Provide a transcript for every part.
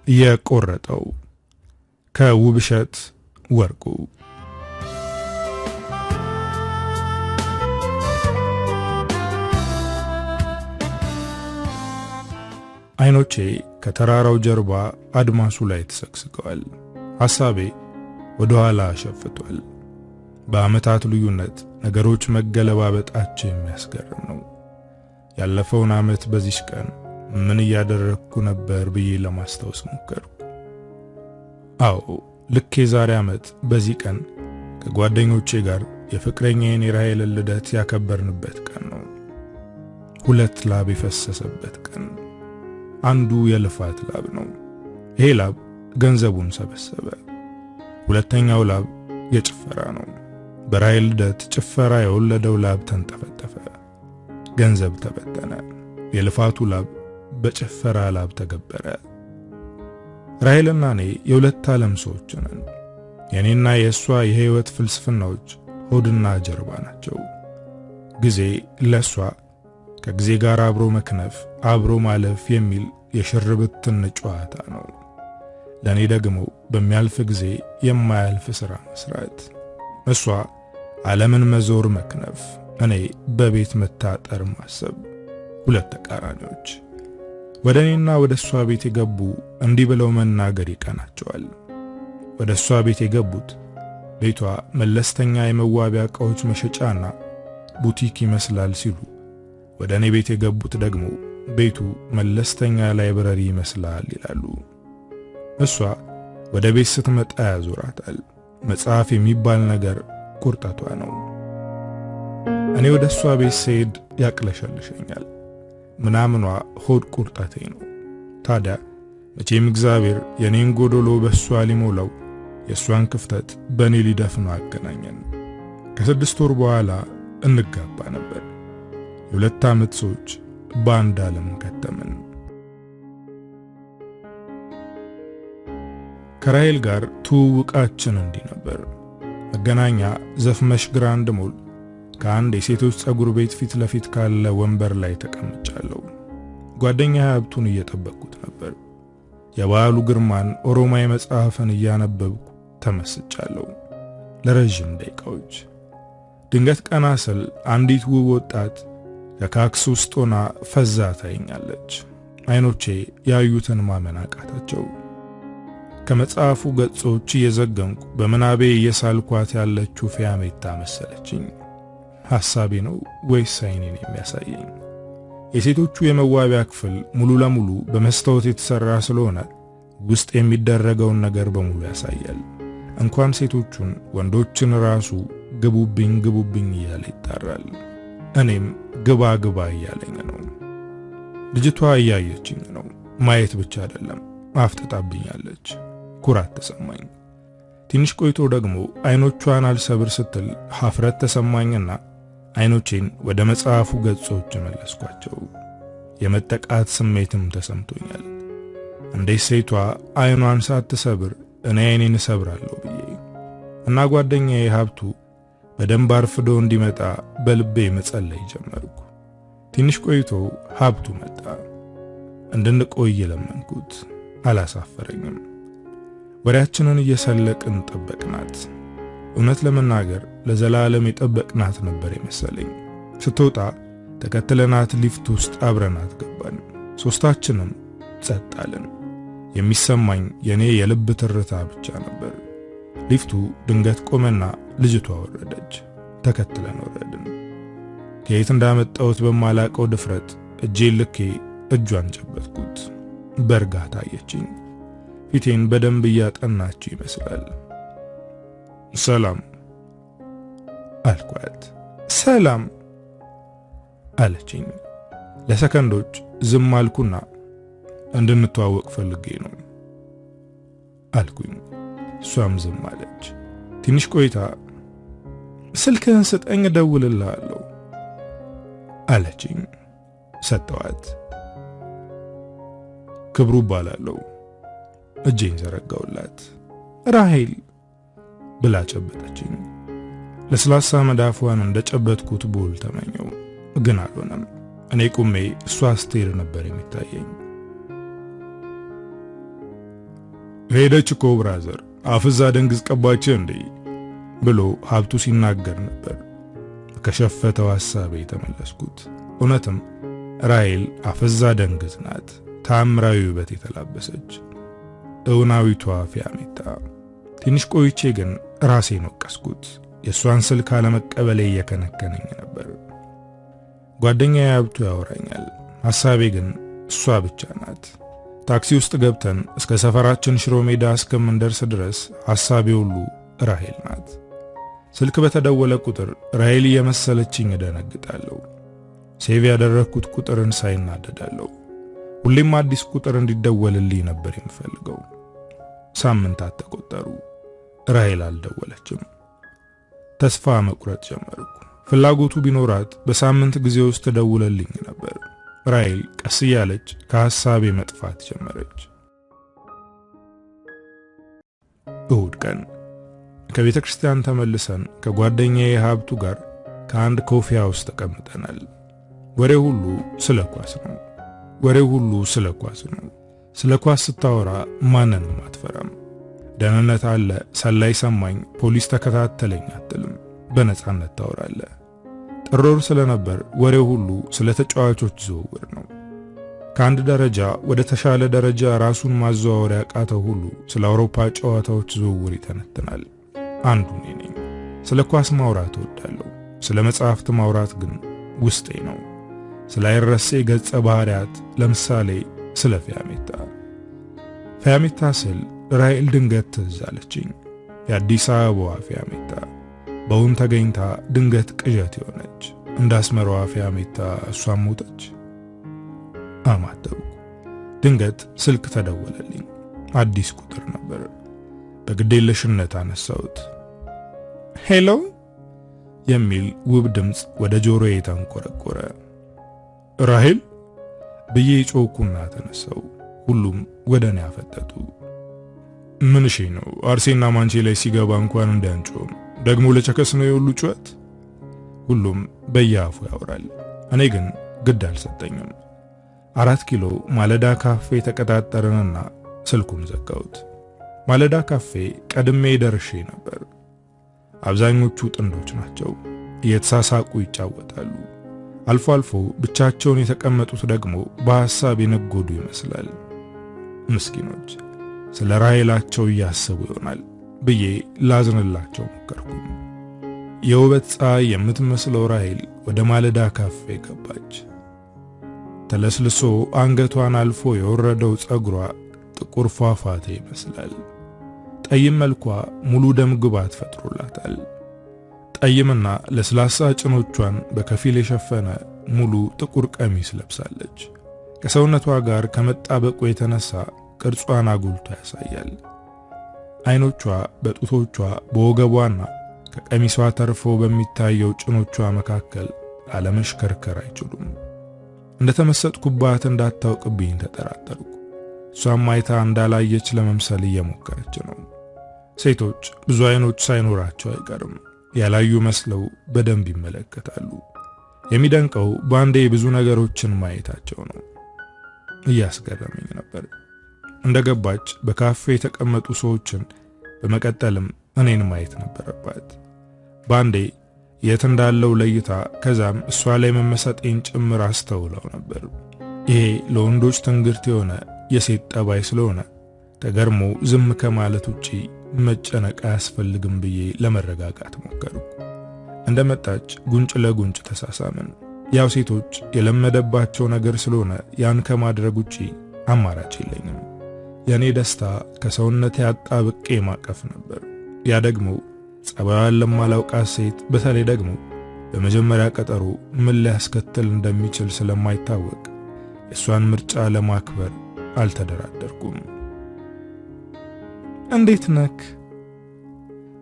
የቆረጠው ከውብሸት ወርቁ። አይኖቼ ከተራራው ጀርባ አድማሱ ላይ ተሰክስከዋል። ሐሳቤ ወደ ኋላ ሸፍቷል። በአመታት ልዩነት ነገሮች መገለባበጣቸው የሚያስገርም ነው። ያለፈውን አመት በዚህ ቀን ምን ያደረኩ ነበር ብዬ ለማስታወስ ሞከርኩ። አዎ ልክ የዛሬ አመት በዚህ ቀን ከጓደኞቼ ጋር የፍቅረኛዬን የራሔልን ልደት ያከበርንበት ቀን ነው። 2 ላብ የፈሰሰበት ቀን። አንዱ የልፋት ላብ ነው። ይሄ ላብ ገንዘቡን ሰበሰበ። ሁለተኛው ላብ የጭፈራ ነው። በራሔል ልደት ጭፈራ የወለደው ላብ ተንጠፈጠፈ። ገንዘብ ተበተነ። የልፋቱ ላብ በጭፈራ ላብ ተገበረ። ራሔልና እኔ የሁለት ዓለም ሰዎች ነን። የኔና የሷ የህይወት ፍልስፍናዎች ሆድና ጀርባ ናቸው። ጊዜ ለሷ ከጊዜ ጋር አብሮ መክነፍ አብሮ ማለፍ የሚል የሽርብትን ጨዋታ ነው። ለኔ ደግሞ በሚያልፍ ጊዜ የማያልፍ ሥራ መስራት። እሷ ዓለምን መዞር መክነፍ፣ እኔ በቤት መታጠር ማሰብ። ሁለት ተቃራኒዎች። ወደ እኔና ወደ እሷ ቤት የገቡ እንዲህ ብለው መናገር ይቀናቸዋል። ወደ እሷ ቤት የገቡት ቤቷ መለስተኛ የመዋቢያ ዕቃዎች መሸጫና ቡቲክ ይመስላል ሲሉ፣ ወደ እኔ ቤት የገቡት ደግሞ ቤቱ መለስተኛ ላይብረሪ ይመስላል ይላሉ። እሷ ወደ ቤት ስትመጣ ያዞራታል። መጽሐፍ የሚባል ነገር ቁርጠቷ ነው። እኔ ወደ እሷ ቤት ስሄድ ያቅለሸልሸኛል። ምናምኗ ሆድ ቁርጠቴ ነው። ታዲያ መቼም እግዚአብሔር የኔን ጎዶሎ በሷ ሊሞላው የሷን ክፍተት በኔ ሊደፍነው አገናኘን። ከ6 ወር በኋላ እንጋባ ነበር። የ2 ዓመት ሰዎች በአንድ ዓለም ከተምን። ከራሔል ጋር ትውውቃችን እንዲህ ነበር። መገናኛ ዘፍመሽ ግራንድ ሞል ከአንድ የሴቶች ጸጉር ቤት ፊት ለፊት ካለ ወንበር ላይ ተቀምጫለሁ። ጓደኛ ሀብቱን እየጠበቅኩት ነበር። የበዓሉ ግርማን ኦሮማይ መጽሐፍን እያነበብኩ ተመስጫለሁ ለረጅም ደቂቃዎች። ድንገት ቀና ስል አንዲት ውብ ወጣት ከካክስ ውስጥ ሆና ፈዛ ታየኛለች። አይኖቼ ያዩትን ማመን አቃታቸው። ከመጽሐፉ ገጾች እየዘገንኩ በመናቤ እየሳልኳት ያለችው ፊያሜታ መሰለችኝ። ሐሳቤ ነው ወይስ አይኔን የሚያሳየኝ? የሴቶቹ የመዋቢያ ክፍል ሙሉ ለሙሉ በመስታወት የተሰራ ስለሆነ ውስጥ የሚደረገውን ነገር በሙሉ ያሳያል። እንኳን ሴቶቹን ወንዶችን ራሱ ግቡብኝ እያለ ይጣራል። እኔም ግባ እያለኝ ነው። ልጅቷ እያየችኝ ነው። ማየት ብቻ አይደለም አፍጥጣብኛለች። ኩራት ተሰማኝ። ትንሽ ቆይቶ ደግሞ አይኖቿን አልሰብር ስትል ሀፍረት ተሰማኝና አይኖቼን ወደ መጽሐፉ ገጾች መለስኳቸው። የመጠቃት ስሜትም ተሰምቶኛል። እንዴት ሴቷ አይኗን ሳትሰብር እኔ አይኔን ሰብራለሁ ብዬ እና ጓደኛዬ ሀብቱ በደንብ አርፍዶ እንዲመጣ በልቤ መጸለይ ጀመርኩ። ትንሽ ቆይቶ ሀብቱ መጣ። እንድንቆይ ለመንኩት። አላሳፈረኝም። ወሬያችንን እየሰለቅን ጠበቅናት። እውነት ለመናገር ለዘላለም የጠበቅናት ነበር የመሰለኝ። ስትወጣ ተከትለናት ሊፍት ውስጥ አብረናት ገባን። ሶስታችንም ጸጥ አለን። የሚሰማኝ የኔ የልብ ትርታ ብቻ ነበር። ሊፍቱ ድንገት ቆመና ልጅቷ ወረደች። ተከትለን ወረድን። ከየት እንዳመጣሁት በማላቀው ድፍረት እጄን ልኬ እጇን ጨበጥኩት። በእርጋታ አየችኝ። ፊቴን በደንብ እያጠናችው ይመስላል። ሰላም አልኳት። ሰላም አለችኝ። ለሰከንዶች ዝም አልኩና እንድንተዋወቅ ፈልጌ ነው አልኩኝ። እሷም ዝም አለች። ትንሽ ቆይታ ስልክህን ስጠኝ እደውልልሃለሁ አለችኝ። ሰጠዋት። ክብሩ ባላለው እጄን ዘረጋውላት። ራሔል ብላ ጨበጠችኝ። ለስላሳ መዳፏን እንደጨበጥኩት ቦል ተመኘው፣ ግን አልሆነም። እኔ ቁሜ እሷ ስትሄድ ነበር የሚታየኝ። ሄደች እኮ ብራዘር አፍዛ ደንግዝ ቀባች እንዴ ብሎ ሀብቱ ሲናገር ነበር። ከሸፈተው ሐሳቤ ተመለስኩት። እውነትም ራሔል አፍዛ ደንግዝ ናት፣ ታምራዊ ውበት የተላበሰች እውናዊቷ ፊያሜታ። ትንሽ ቆይቼ ግን ራሴን ወቀስኩት። የሷን ስልክ አለመቀበሌ እየከነከነኝ ነበር። ጓደኛዬ ሀብቱ ያወራኛል፣ ሐሳቤ ግን እሷ ብቻ ናት። ታክሲ ውስጥ ገብተን እስከ ሰፈራችን ሽሮ ሜዳ እስከምንደርስ ድረስ ሐሳቤ ሁሉ ራሔል ናት። ስልክ በተደወለ ቁጥር ራሔል እየመሰለችኝ እደነግጣለሁ። ሴቭ ያደረኩት ቁጥርን ሳይናደዳለሁ። ሁሌም አዲስ ቁጥር እንዲደወልልኝ ነበር የምፈልገው። ሳምንታት ተቆጠሩ። ራሔል አልደወለችም። ተስፋ መቁረጥ ጀመርኩ። ፍላጎቱ ቢኖራት በሳምንት ጊዜ ውስጥ ተደውለልኝ ነበር። ራሔል ቀስ እያለች ከሐሳቤ መጥፋት ጀመረች። እሁድ ቀን ከቤተ ክርስቲያን ተመልሰን ከጓደኛዬ ሀብቱ ጋር ከአንድ ኮፊ ሃውስ ተቀምጠናል። ወሬው ሁሉ ስለ ኳስ ነው። ስለ ኳስ ስታወራ ማንንም አትፈራም። ደህንነት አለ፣ ሰላይ ሰማኝ፣ ፖሊስ ተከታተለኝ አትልም። በነጻነት ታወራለህ። ጥሮር ስለነበር ወሬው ሁሉ ስለ ተጫዋቾች ዝውውር ነው። ከአንድ ደረጃ ወደ ተሻለ ደረጃ ራሱን ማዘዋወር ያቃተው ሁሉ ስለ አውሮፓ ጨዋታዎች ዝውውር ይተነትናል። አንዱ እኔ ነኝ። ስለ ኳስ ማውራት እወዳለሁ። ስለ መጽሐፍት ማውራት ግን ውስጤ ነው። ስለ አይረሴ ገጸ ባህሪያት፣ ለምሳሌ ስለ ፊያሜታ ስል ራሔል ድንገት ትዝ አለችኝ። የአዲስ አበባዋ ፊያሜታ በውን ተገኝታ ድንገት ቅዠት የሆነች እንዳስመራዋ ፊያሜታ እሷም ሞተች። አማተብኩ። ድንገት ስልክ ተደወለልኝ። አዲስ ቁጥር ነበር። በግዴለሽነት አነሳሁት። ሄሎ የሚል ውብ ድምፅ ወደ ጆሮዬ ተንቆረቆረ። ራሔል ብዬ ጮኩና ተነሳው። ሁሉም ወደ እኔ አፈጠጡ። ምን እሺ ነው? አርሴና ማንቼ ላይ ሲገባ እንኳን እንዳንጮም ደግሞ ለቸከስ ነው የሁሉ ጩኸት። ሁሉም በየአፉ ያወራል። እኔ ግን ግድ አልሰጠኝም። 4 ኪሎ ማለዳ ካፌ ተቀጣጠረንና ስልኩን ዘጋሁት። ማለዳ ካፌ ቀድሜ ደርሼ ነበር። አብዛኞቹ ጥንዶች ናቸው። እየተሳሳቁ ይጫወታሉ። አልፎ አልፎ ብቻቸውን የተቀመጡት ደግሞ በሐሳብ የነጎዱ ይመስላል። ምስኪኖች ስለ ራሔላቸው እያሰቡ ይሆናል ብዬ ላዝንላቸው ሞከርኩኝ። የውበት ፀሐይ የምትመስለው ራሔል ወደ ማለዳ ካፌ ገባች። ተለስልሶ አንገቷን አልፎ የወረደው ጸጉሯ ጥቁር ፏፏቴ ይመስላል። ጠይም መልኳ ሙሉ ደም ግባት ፈጥሮላታል። ጠይምና ለስላሳ ጭኖቿን በከፊል የሸፈነ ሙሉ ጥቁር ቀሚስ ለብሳለች። ከሰውነቷ ጋር ከመጣበቁ የተነሳ ቅርጿን አጉልቶ ያሳያል። አይኖቿ በጡቶቿ በወገቧና ከቀሚሷ ተርፎ በሚታየው ጭኖቿ መካከል አለመሽከርከር አይችሉም። እንደተመሰጥኩባት እንዳታውቅብኝ ተጠራጠርኩ። እሷም አይታ እንዳላየች ለመምሰል እየሞከረች ነው። ሴቶች ብዙ አይኖች ሳይኖራቸው አይቀርም። ያላዩ መስለው በደንብ ይመለከታሉ። የሚደንቀው ባንዴ ብዙ ነገሮችን ማየታቸው ነው። እያስገረመኝ ነበር። እንደገባች በካፌ የተቀመጡ ሰዎችን በመቀጠልም እኔን ማየት ነበረባት። ባንዴ የት እንዳለው ለይታ ከዛም እሷ ላይ መመሰጤን ጭምር አስተውለው ነበር። ይሄ ለወንዶች ትንግርት የሆነ የሴት ጠባይ ስለሆነ ተገርሞ ዝም ከማለት ውጪ መጨነቅ አያስፈልግም ብዬ ለመረጋጋት ሞከርኩ። እንደመጣች ጉንጭ ለጉንጭ ተሳሳምን። ያው ሴቶች የለመደባቸው ነገር ስለሆነ ያን ከማድረግ ውጪ አማራጭ የለኝም። የኔ ደስታ ከሰውነት ያጣብቄ ማቀፍ ነበር። ያ ደግሞ ጸባዩን ለማላውቃት ሴት፣ በተለይ ደግሞ በመጀመሪያ ቀጠሮ ምን ሊያስከትል እንደሚችል ስለማይታወቅ የሷን ምርጫ ለማክበር አልተደራደርኩም። እንዴት ነክ?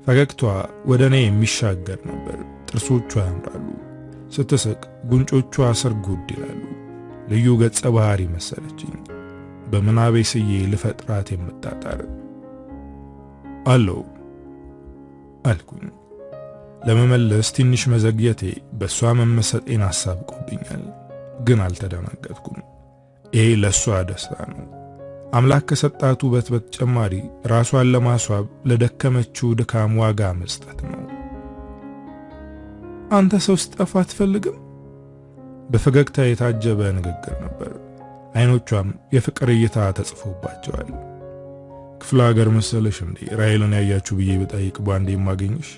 ፈገግቷ ወደ እኔ የሚሻገር ነበር። ጥርሶቿ ያምራሉ። ስትስቅ ጉንጮቿ ስር ጉድ ይላሉ። ልዩ ገጸ ባህሪ መሰለችኝ። በምናቤ ስዬ ልፈጥራት የምጣጣር አለው አልኩኝ። ለመመለስ ትንሽ መዘግየቴ በሷ መመሰጤን አሳብቆብኛል። ግን አልተደናገጥኩም። ይሄ ለሷ ደስታ ነው። አምላክ ከሰጣቱ ውበት በተጨማሪ ራሷን ለማስዋብ ለደከመችው ድካም ዋጋ መስጠት ነው። አንተ ሰው ስጠፋ አትፈልግም? በፈገግታ የታጀበ ንግግር ነበር። አይኖቿም የፍቅር እይታ ተጽፎባቸዋል። ክፍለ ሀገር መሰለሽ እንዴ ራሔልን ያያችሁ ብዬ ብጠይቅ ባንዴ የማገኝሽ?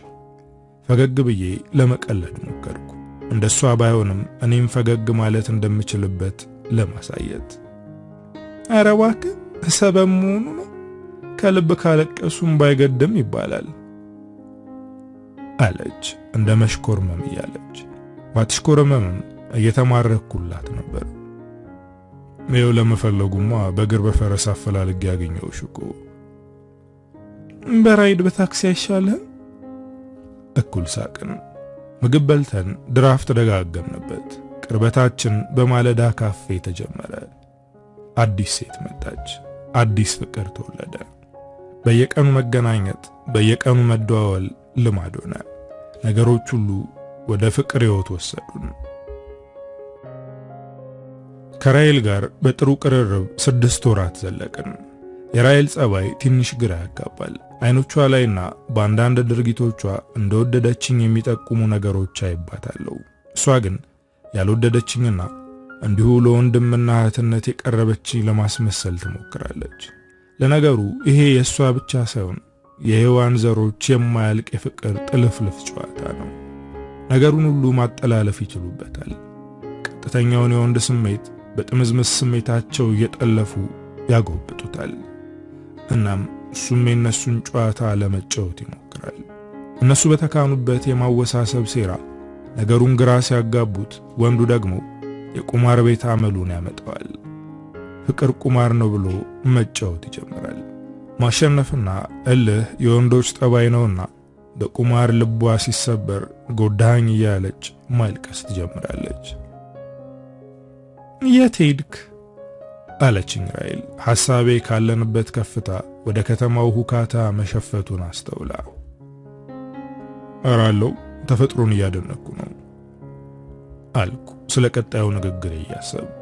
ፈገግ ብዬ ለመቀለድ ሞከርኩ። እንደሷ ባይሆንም እኔም ፈገግ ማለት እንደምችልበት ለማሳየት። ኧረ እባክህ ሰበብ መሆኑ ነው። ከልብ ካለቀሱም ባይገድም ይባላል አለች እንደ መሽኮርመም እያለች። ባትሽኮርመምም እየተማረኩላት ነበር። ነው ለመፈለጉማ በእግር በፈረስ አፈላልግ ያገኘውሽ እኮ። በራይድ በታክሲ አይሻልም? እኩል ሳቅን። ምግብ በልተን ድራፍት ደጋገምንበት። ቅርበታችን በማለዳ ካፌ ተጀመረ። አዲስ ሴት መጣች። አዲስ ፍቅር ተወለደ። በየቀኑ መገናኘት፣ በየቀኑ መደዋወል ልማድ ሆነ። ነገሮች ሁሉ ወደ ፍቅር ሕይወት ወሰዱን። ከራሔል ጋር በጥሩ ቅርርብ 6 ወራት ዘለቅን። የራሔል ጸባይ ትንሽ ግራ ያጋባል። አይኖቿ ላይና በአንዳንድ ድርጊቶቿ እንደወደደችኝ የሚጠቁሙ ነገሮች አይባታለሁ። እሷ ግን ያልወደደችኝና እንዲሁ ለወንድምና እህትነት የቀረበችኝ ለማስመሰል ትሞክራለች። ለነገሩ ይሄ የእሷ ብቻ ሳይሆን የሔዋን ዘሮች የማያልቅ የፍቅር ጥልፍልፍ ጨዋታ ነው። ነገሩን ሁሉ ማጠላለፍ ይችሉበታል። ቀጥተኛውን የወንድ ስሜት በጥምዝምዝ ስሜታቸው እየጠለፉ ያጎብጡታል። እናም እሱም የነሱን ጨዋታ ለመጫወት ይሞክራል። እነሱ በተካኑበት የማወሳሰብ ሴራ ነገሩን ግራ ሲያጋቡት፣ ወንዱ ደግሞ የቁማር ቤት አመሉን ያመጣዋል። ፍቅር ቁማር ነው ብሎ መጫወት ይጀምራል። ማሸነፍና እልህ የወንዶች ጠባይ ነውና በቁማር ልቧ ሲሰበር ጎዳኝ እያለች ማልቀስ ትጀምራለች። የት ሄድክ አለችኝ ራሔል ሐሳቤ ካለንበት ከፍታ ወደ ከተማው ሁካታ መሸፈቱን አስተውላ። አራለው ተፈጥሮን እያደነኩ ነው አልኩ ስለ ቀጣዩ ንግግር እያሰብኩ።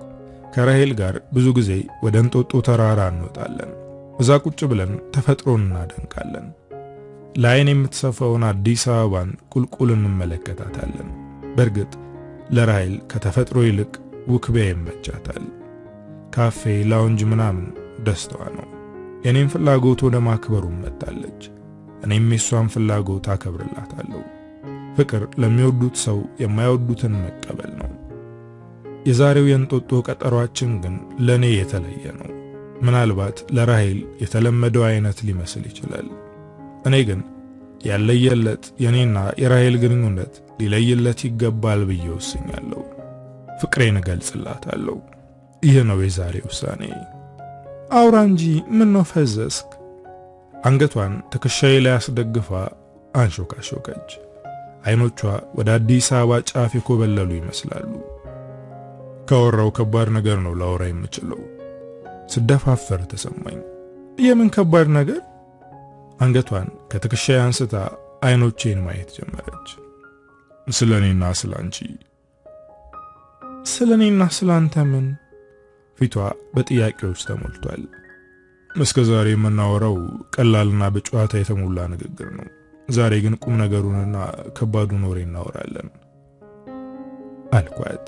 ከራሔል ጋር ብዙ ጊዜ ወደ እንጦጦ ተራራ እንወጣለን። እዛ ቁጭ ብለን ተፈጥሮን እናደንቃለን። ለዓይን የምትሰፋውን አዲስ አበባን ቁልቁል እንመለከታታለን። በእርግጥ ለራሔል ከተፈጥሮ ይልቅ ውክቢያ ይመቻታል። ካፌ፣ ላውንጅ ምናምን ደስታዋ ነው። የኔም ፍላጎት ወደ ማክበሩ መጣለች። እኔም የሷን ፍላጎት አከብርላታለሁ። ፍቅር ለሚወዱት ሰው የማይወዱትን መቀበል ነው። የዛሬው የእንጦጦ ቀጠሯችን ግን ለኔ የተለየ ነው። ምናልባት ለራሔል የተለመደው አይነት ሊመስል ይችላል። እኔ ግን ያለየለት የኔና የራሔል ግንኙነት ሊለይለት ይገባል ብዬ ወስኛለሁ። ፍቅሬን እገልጽላታለሁ። ይህ ነው የዛሬ ውሳኔ። አውራ እንጂ ምን ነው ፈዘስክ? አንገቷን ትከሻዬ ላይ አስደግፋ አንሾካሾከች። አይኖቿ ወደ አዲስ አበባ ጫፍ የኮበለሉ ይመስላሉ። ካወራው ከባድ ነገር ነው ላወራ የምችለው። ስደፋፈር ተሰማኝ። የምን ከባድ ነገር? አንገቷን ከትከሻዬ አንስታ አይኖቼን ማየት ጀመረች። ስለኔና ስላንቺ። ስለኔና ስላንተ ምን? ፊቷ በጥያቄዎች ተሞልቷል። እስከ ዛሬ የምናወራው ቀላልና በጨዋታ የተሞላ ንግግር ነው። ዛሬ ግን ቁም ነገሩንና ከባዱን ወሬ እናወራለን አልኳት።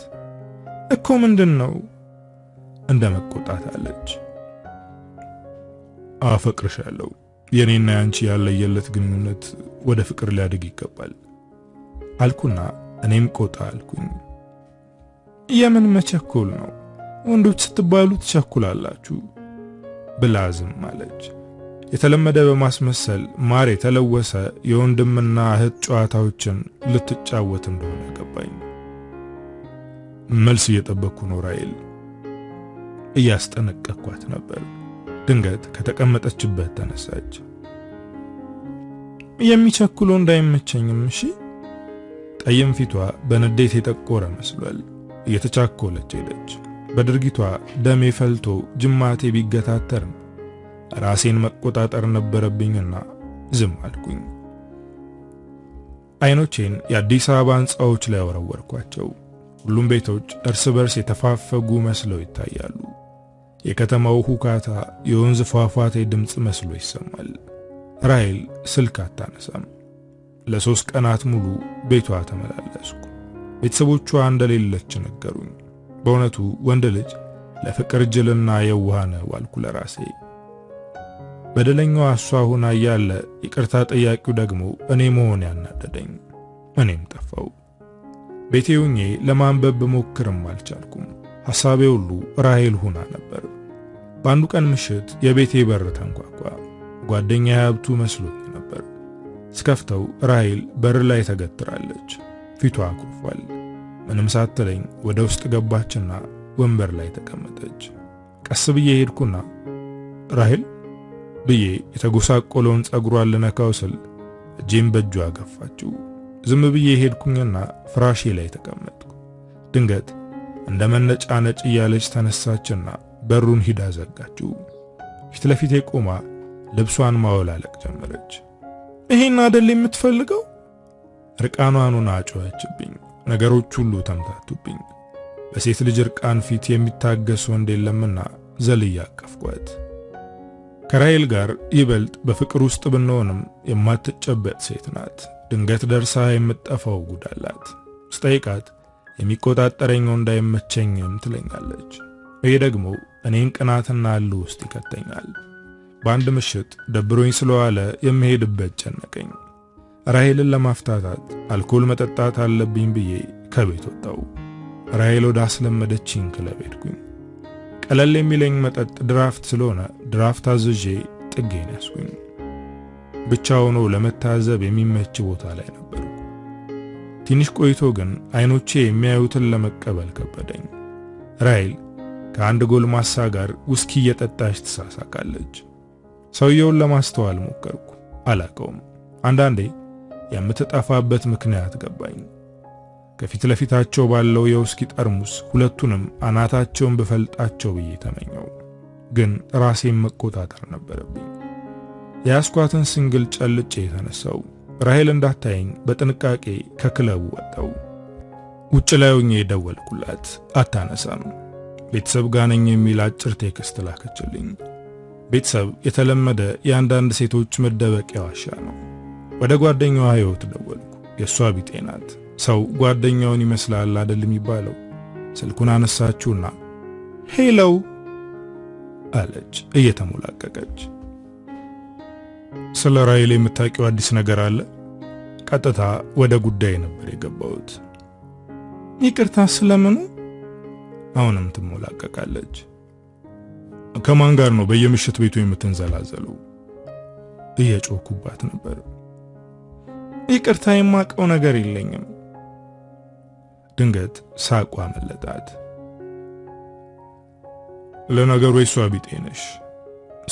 እኮ ምንድነው? እንደመቆጣት አለች። አፈቅርሻለሁ። የኔና ያንቺ ያለየለት ግንኙነት ወደ ፍቅር ሊያድግ ይገባል አልኩና እኔም ቆጣ አልኩኝ። የምን መቸኮል ነው? ወንዶች ስትባሉ ትቸኩላላችሁ ብላ ዝም አለች። የተለመደ በማስመሰል ማር የተለወሰ የወንድምና እህት ጨዋታዎችን ልትጫወት እንደሆነ ገባኝ። መልስ እየጠበቅኩ ነው ራሔል። እያስጠነቀቅኳት ነበር። ድንገት ከተቀመጠችበት ተነሳች። የሚቸኩለው እንዳይመቸኝም እሺ። ጠይም ፊቷ በንዴት የጠቆረ መስሏል። እየተቻኮለች ሄደች። በድርጊቷ ደሜ ፈልቶ ጅማቴ ቢገታተርም ራሴን መቆጣጠር ነበረብኝና ዝም አልኩኝ። አይኖቼን የአዲስ አበባ ሕንጻዎች ላይ ወረወርኳቸው። ሁሉም ቤቶች እርስ በርስ የተፋፈጉ መስለው ይታያሉ። የከተማው ሁካታ የወንዝ ፏፏቴ ድምጽ መስሎ ይሰማል። ራሔል ስልክ አታነሳም። ለ3 ቀናት ሙሉ ቤቷ ተመላለስኩ። ቤተሰቦቿ እንደሌለች ነገሩኝ። በእውነቱ ወንድ ልጅ ለፍቅር ጅልና የዋህ ነው አልኩ ለራሴ። በደለኛዋ እሷ ሆና እያለ ይቅርታ ጠያቂው ደግሞ እኔ መሆን ያናደደኝ። እኔም ጠፋው። ቤቴ ሆኜ ለማንበብ ብሞክርም አልቻልኩም። ሐሳቤ ሁሉ ራሔል ሆና ነበር። በአንዱ ቀን ምሽት የቤቴ በር ተንኳኳ። ጓደኛዬ ሀብቱ መስሎኝ ነበር። ስከፍተው ራሔል በር ላይ ተገትራለች። ፊቷ አኩርፏል። ምንም ሳትለኝ ወደ ውስጥ ገባችና ወንበር ላይ ተቀመጠች። ቀስ ብዬ ሄድኩና ራሔል ብዬ የተጎሳቆለውን ጸጉሯን ልነካው ስል እጄን በእጇ ገፋችው። ዝም ብዬ ሄድኩኝና ፍራሼ ላይ ተቀመጥኩ። ድንገት እንደ መነጫነጭ እያለች ተነሳችና በሩን ሂዳ ዘጋችው። ፊት ለፊቴ ቆማ ልብሷን ማወላለቅ ጀመረች። ይሄን አይደል የምትፈልገው? ርቃኗን አጮኸችብኝ። ነገሮች ሁሉ ተምታቱብኝ። በሴት ልጅ ርቃን ፊት የሚታገስ ወንድ የለምና ዘልያ አቀፍኳት። ከራሔል ጋር ይበልጥ በፍቅር ውስጥ ብንሆንም የማትጨበጥ ሴት ናት። ድንገት ደርሳ የምትጠፋው ጉድ አላት። ስጠይቃት የሚቆጣጠረኝ እንዳይመቸኝም ትለኛለች። ይሄ ደግሞ እኔን ቅናትና እልህ ውስጥ ይከተኛል። በአንድ ምሽት ደብሮኝ ስለዋለ የምሄድበት ጨነቀኝ። ራሔልን ለማፍታታት አልኮል መጠጣት አለብኝ ብዬ ከቤት ወጣው። ራሔል ወደ አስለመደችኝ ክለብ ሄድኩኝ። ቀለል የሚለኝ መጠጥ ድራፍት ስለሆነ ድራፍት አዝዤ ጥጌን ያስኩኝ። ብቻውን ለመታዘብ የሚመች ቦታ ላይ ነበርኩ። ትንሽ ቆይቶ ግን አይኖቼ የሚያዩትን ለመቀበል ከበደኝ። ራሔል ከአንድ ጎልማሳ ጋር ውስኪ እየጠጣች ትሳሳቃለች። ሰውየውን ለማስተዋል ሞከርኩ። አላቀውም። አንዳንዴ የምትጠፋበት ምክንያት ገባኝ። ከፊት ለፊታቸው ባለው የውስኪ ጠርሙስ ሁለቱንም አናታቸውን በፈልጣቸው ብዬ ተመኘው። ግን ራሴን መቆጣጠር ነበረብኝ። የያስኳትን ሲንግል ጨልጬ የተነሳው። ራሔል እንዳታየኝ በጥንቃቄ ከክለቡ ወጣው። ውጭ ላይ ሆኜ ደወልኩላት። አታነሳም። ቤተሰብ ጋር ነኝ የሚል አጭር ቴክስት ላከችልኝ። ቤተሰብ የተለመደ የአንዳንድ ሴቶች መደበቂያ ዋሻ ነው። ወደ ጓደኛዋ ህይወት ደወልኩ። የሷ ቢጤ ናት። ሰው ጓደኛውን ይመስላል አይደል የሚባለው። ስልኩን አነሳችውና ሄሎ አለች እየተሞላቀቀች። ስለ ራሔል የምታውቂው አዲስ ነገር አለ? ቀጥታ ወደ ጉዳይ ነበር የገባሁት። ይቅርታ ስለምኑ? አሁንም ትሞላቀቃለች። ከማን ጋር ነው በየምሽት ቤቱ የምትንዘላዘለው? እየጮኩባት ነበር። ይቅርታ የማውቀው ነገር የለኝም። ድንገት ሳቋ መለጣት። ለነገሩ የሷ ቢጤ ነሽ።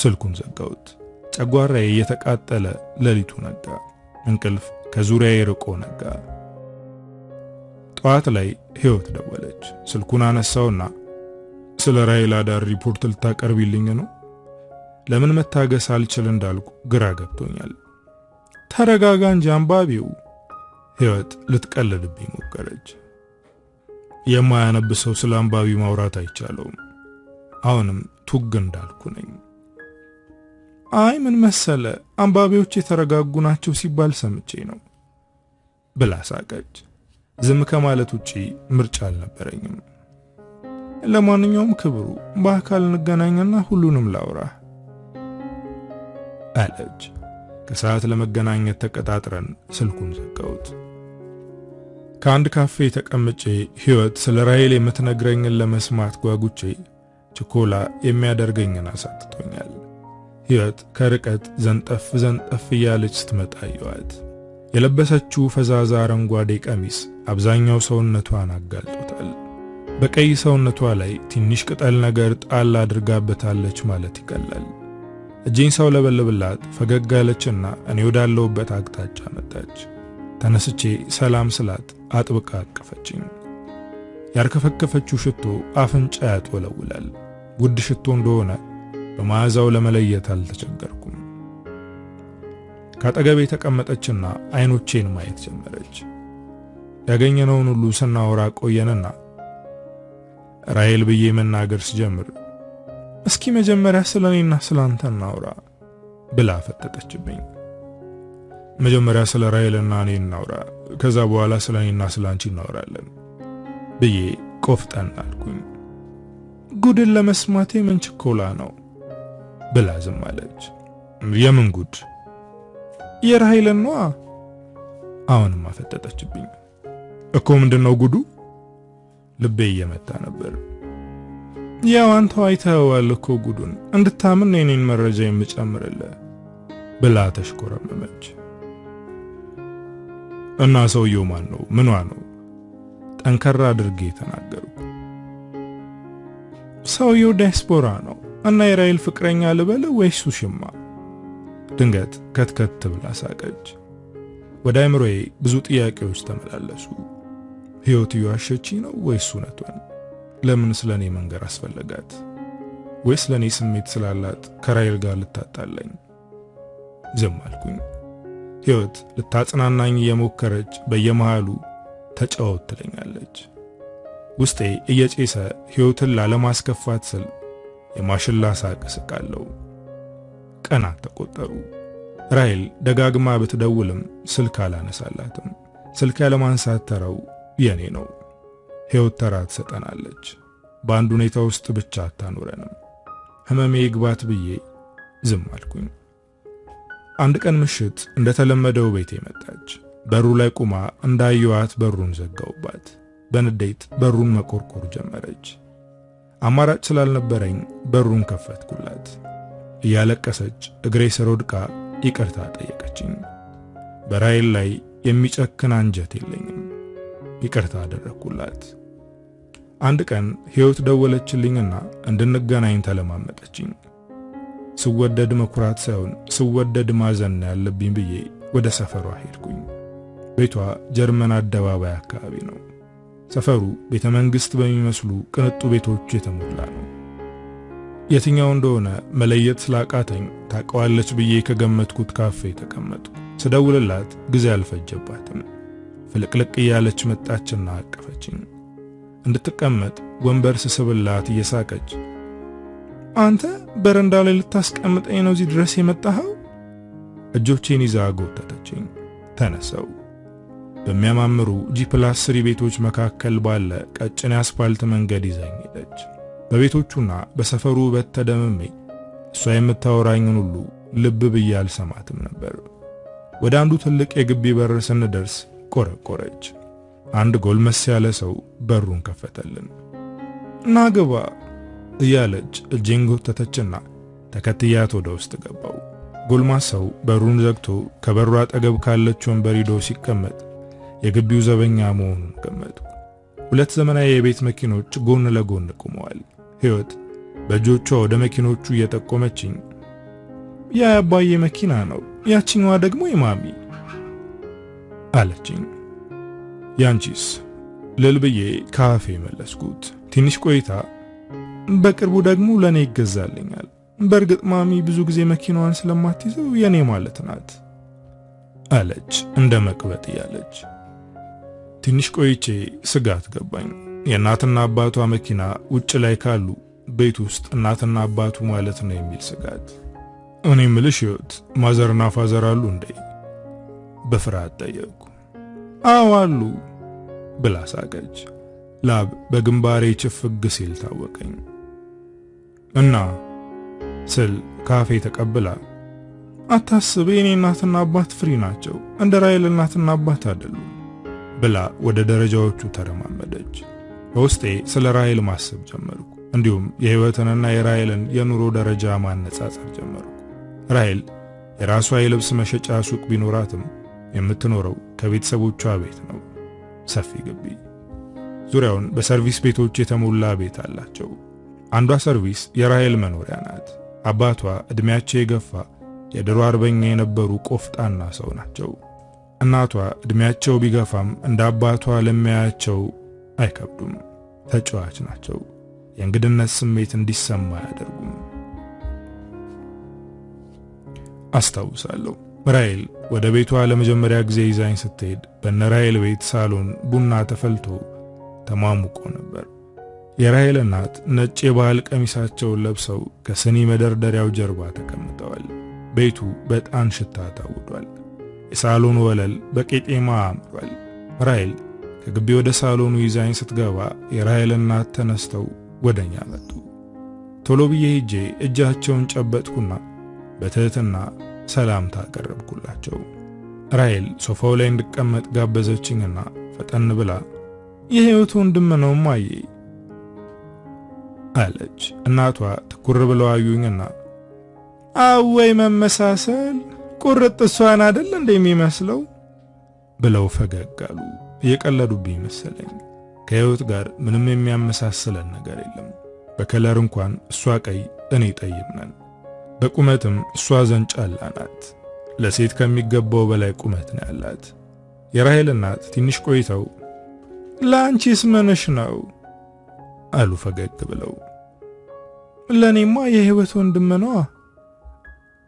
ስልኩን ዘጋሁት። ጨጓራዬ እየተቃጠለ ሌሊቱ ነጋ። እንቅልፍ ከዙሪያዬ ርቆ ነጋ። ጠዋት ላይ ህይወት ደወለች። ስልኩን አነሳውና ስለ ራሔል አዳር ሪፖርት ልታቀርቢልኝ ነው? ለምን መታገስ አልችል እንዳልኩ ግራ ገብቶኛል። ተረጋጋ እንጂ አንባቢው። ህይወት ልትቀልድብኝ ሞከረች። የማያነብሰው ስለ አንባቢ ማውራት አይቻለውም። አሁንም ቱግ እንዳልኩ ነኝ። አይ ምን መሰለ አንባቢዎች የተረጋጉ ናቸው ሲባል ሰምቼ ነው ብላ ሳቀች። ዝም ከማለት ውጪ ምርጫ አልነበረኝም። ለማንኛውም ክብሩ በአካል እንገናኝና ሁሉንም ላውራ አለች። ከሰዓት ለመገናኘት ተቀጣጥረን ስልኩን ዘጋሁት። ከአንድ ካፌ ተቀምጬ ህይወት ስለ ራሔል የምትነግረኝን ለመስማት ጓጉቼ ችኮላ የሚያደርገኝን አሳጥቶኛል። ህይወት ከርቀት ዘንጠፍ ዘንጠፍ እያለች ስትመጣ አየኋት። የለበሰችው ፈዛዛ አረንጓዴ ቀሚስ አብዛኛው ሰውነቷን አጋልጦታል። በቀይ ሰውነቷ ላይ ትንሽ ቅጠል ነገር ጣል አድርጋበታለች ማለት ይቀላል። እጄን ሰው ለበለብላት ፈገግ አለችና እኔ ወዳለሁበት አቅጣጫ መጣች። ተነስቼ ሰላም ስላት አጥብቃ አቀፈችኝ። ያርከፈከፈችው ሽቶ አፍንጫ ያጥወለውላል። ውድ ሽቶ እንደሆነ በመዓዛው ለመለየት አልተቸገርኩም። ካጠገቤ ተቀመጠችና አይኖቼን ማየት ጀመረች። ያገኘነውን ሁሉ ስናወራ ቆየንና ራሔል ብዬ መናገር ስጀምር እስኪ መጀመሪያ ስለኔና ስላንተ እናውራ ብላ ፈጠጠችብኝ። መጀመሪያ ስለ ራሔልና እኔ እናውራ፣ ከዛ በኋላ ስለኔና ስላንቺ እናወራለን ብዬ ቆፍጠን አልኩኝ። ጉድን ለመስማቴ ምን ችኮላ ነው ብላ ዝም አለች። የምን ጉድ? የራሔልን ነዋ። አሁንም አፈጠጠችብኝ። እኮ ምንድነው ጉዱ? ልቤ እየመታ ነበር። ያው አንተው አይተኸዋል እኮ ጉዱን፣ እንድታምን የኔን መረጃ የምጨምርልህ ብላ ተሽኮረመመች። እና ሰውየው ማን ነው? ምኗ ነው? ጠንከራ አድርጌ ተናገርኩ። ሰውየው ዲያስፖራ ነው እና የራሔል ፍቅረኛ ልበል ወይስ ውሽማ? ድንገት ከትከት ብላ ሳቀች። ወደ አእምሮዬ ብዙ ጥያቄዎች ተመላለሱ። ሕይወት እየዋሸች ነው ወይስ እውነቷን? ለምን ስለኔ መንገር አስፈለጋት? ወይስ ለኔ ስሜት ስላላት ከራሔል ጋር ልታጣላኝ? ዝም አልኩኝ። ሕይወት ልታጽናናኝ የሞከረች በየመሃሉ ተጫወት ትለኛለች። ውስጤ እየጨሰ ሕይወትን ላለማስከፋት ስል የማሽላ ሳቅ ስቃለሁ። ቀናት ተቆጠሩ። ራሔል ደጋግማ ብትደውልም ስልክ አላነሳላትም። ስልክ ያለማንሳት ተራው የኔ ነው። ሕይወት ተራ ትሰጠናለች። በአንድ ሁኔታ ውስጥ ብቻ አታኖረንም። ህመሜ ይግባት ብዬ ዝም አልኩኝ። አንድ ቀን ምሽት እንደተለመደው ቤቴ መጣች። በሩ ላይ ቁማ እንዳየዋት በሩን ዘጋውባት። በንዴት በሩን መቆርቆር ጀመረች። አማራጭ ስላልነበረኝ በሩን ከፈትኩላት። እያለቀሰች እግሬ ስር ወድቃ ይቅርታ ጠየቀችኝ። በራሔል ላይ የሚጨክን አንጀት የለኝም። ይቅርታ አደረኩላት። አንድ ቀን ሕይወት ደወለችልኝና እንድንገናኝ ተለማመጠችኝ። ስወደድ መኩራት ሳይሆን ስወደድ ማዘን ያለብኝ ብዬ ወደ ሰፈሯ ሄድኩኝ። ቤቷ ጀርመን አደባባይ አካባቢ ነው። ሰፈሩ ቤተ መንግስት በሚመስሉ ቅንጡ ቤቶች የተሞላ ነው። የትኛው እንደሆነ መለየት ስላቃተኝ ታውቀዋለች ብዬ ከገመትኩት ካፌ ተቀመጥኩ። ስደውልላት ጊዜ አልፈጀባትም። ፍልቅልቅ እያለች መጣችና አቀፈችኝ። እንድትቀመጥ ወንበር ስስብላት እየሳቀች አንተ በረንዳ ላይ ልታስቀምጠኝ ነው እዚህ ድረስ የመጣኸው? እጆቼን ይዛ ጎተተችኝ። ተነሳው። በሚያማምሩ G+3 ቤቶች መካከል ባለ ቀጭን አስፋልት መንገድ ይዛኝ ሄደች። በቤቶቹና በሰፈሩ ውበት ተደምሜ እሷ የምታወራኝን ሁሉ ልብ ብዬ አልሰማትም ነበር። ወደ አንዱ ትልቅ የግቢ በር ስንደርስ ቆረቆረች። አንድ ጎልመስ ያለ ሰው በሩን ከፈተልን። ናግባ እያለች እጄን ጎተተችና ተከትያት ወደ ውስጥ ገባው። ጎልማሳው በሩን ዘግቶ ከበሩ አጠገብ ካለች ወንበር ሄዶ ሲቀመጥ የግቢው ዘበኛ መሆኑን ገመትኩ። ሁለት ዘመናዊ የቤት መኪኖች ጎን ለጎን ቆመዋል። ሕይወት በእጆቿ ወደ መኪኖቹ እየጠቆመችኝ ያ አባዬ መኪና ነው፣ ያቺኛዋ ደግሞ የማሚ አለችኝ። ያንቺስ ልል ብዬ ካፌ መለስኩት። ትንሽ ቆይታ በቅርቡ ደግሞ ለኔ ይገዛልኛል። በእርግጥ ማሚ ብዙ ጊዜ መኪናዋን ስለማትይዘው የኔ ማለት ናት አለች እንደ መቅበጥ ያለች። ትንሽ ቆይቼ ስጋት ገባኝ። የእናትና አባቷ መኪና ውጭ ላይ ካሉ ቤት ውስጥ እናትና አባቱ ማለት ነው የሚል ስጋት። እኔ ምልሽ ሕይወት ማዘርና ፋዘር አሉ እንዴ? በፍርሃት ጠየቅኩ። አዎ አሉ ብላ ሳቀች። ላብ በግንባሬ ችፍግ ሲል ታወቀኝ እና ስል ካፌ ተቀብላ አታስብ የኔ እናትና አባት ፍሪ ናቸው፣ እንደ ራሔል እናትና አባት አይደሉም ብላ ወደ ደረጃዎቹ ተረማመደች። በውስጤ ስለ ራሔል ማሰብ ጀመርኩ። እንዲሁም የሕይወትንና የራሔልን የኑሮ ደረጃ ማነጻጸር ጀመርኩ። ራሔል የራሷ የልብስ መሸጫ ሱቅ ቢኖራትም የምትኖረው ከቤተሰቦቿ ቤት ነው። ሰፊ ግቢ፣ ዙሪያውን በሰርቪስ ቤቶች የተሞላ ቤት አላቸው። አንዷ ሰርቪስ የራሔል መኖሪያ ናት። አባቷ እድሜያቸው የገፋ የድሮ አርበኛ የነበሩ ቆፍጣና ሰው ናቸው። እናቷ እድሜያቸው ቢገፋም እንደ አባቷ ለሚያያቸው አይከብዱም። ተጫዋች ናቸው። የእንግድነት ስሜት እንዲሰማ አያደርጉም። አስታውሳለሁ ራሔል ወደ ቤቷ ለመጀመሪያ ጊዜ ይዛኝ ስትሄድ በነ ራሔል ቤት ሳሎን ቡና ተፈልቶ ተሟሙቆ ነበር። የራሔል እናት ነጭ የባህል ቀሚሳቸውን ለብሰው ከስኒ መደርደሪያው ጀርባ ተቀምጠዋል። ቤቱ በጣም ሽታ ታውዷል። የሳሎኑ ወለል በቄጤማ አምሯል። ራሔል ከግቢ ወደ ሳሎኑ ይዛኝ ስትገባ የራሔል እናት ተነስተው ወደኛ መጡ። ቶሎ ብዬ ሄጄ እጃቸውን ጨበጥኩና በትህትና ሰላምታ አቀረብኩላቸው። ራሔል ሶፋው ላይ እንድቀመጥ ጋበዘችኝና ፈጠን ብላ የህይወት ወንድም ነው ማዬ አለች። እናቷ ትኩር ብለው አዩኝና አወይ መመሳሰል ቁርጥ እሷን አይደል እንደሚመስለው ብለው ፈገግ አሉ። እየቀለዱብኝ መሰለኝ። ከህይወት ጋር ምንም የሚያመሳስለን ነገር የለም። በከለር እንኳን እሷ ቀይ እኔ ጠይም ነን። በቁመትም እሷ ዘንጫላ ናት። ለሴት ከሚገባው በላይ ቁመት ነው ያላት። የራሔል እናት ትንሽ ቆይተው ላንቺስ ምንሽ ነው አሉ ፈገግ ብለው። ለኔማ የህይወት ወንድም ነው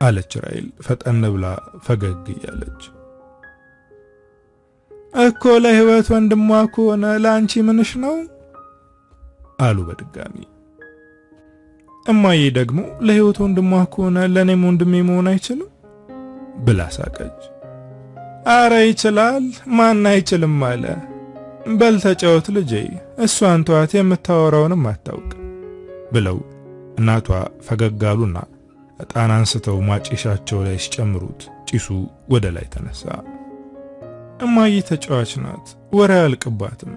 አለች ራሔል ፈጠን ብላ ፈገግ እያለች። እኮ ለህይወት ወንድሟ ከሆነ ላንቺ ምንሽ ነው አሉ በድጋሚ። እማዬ ደግሞ ለህይወት ወንድሟ ከሆነ ለኔም ወንድሜ መሆን አይችልም ብላ ሳቀች። አረ ይችላል፣ ማን አይችልም አለ። በል ተጫወት ልጄ፣ እሷን ተዋት፣ የምታወራውንም አታውቅ ብለው እናቷ ፈገግ አሉና ዕጣን አንስተው ማጨሻቸው ላይ ሲጨምሩት ጭሱ ወደ ላይ ተነሳ። እማዬ ተጫዋች ናት፣ ወሬ አያልቅባትም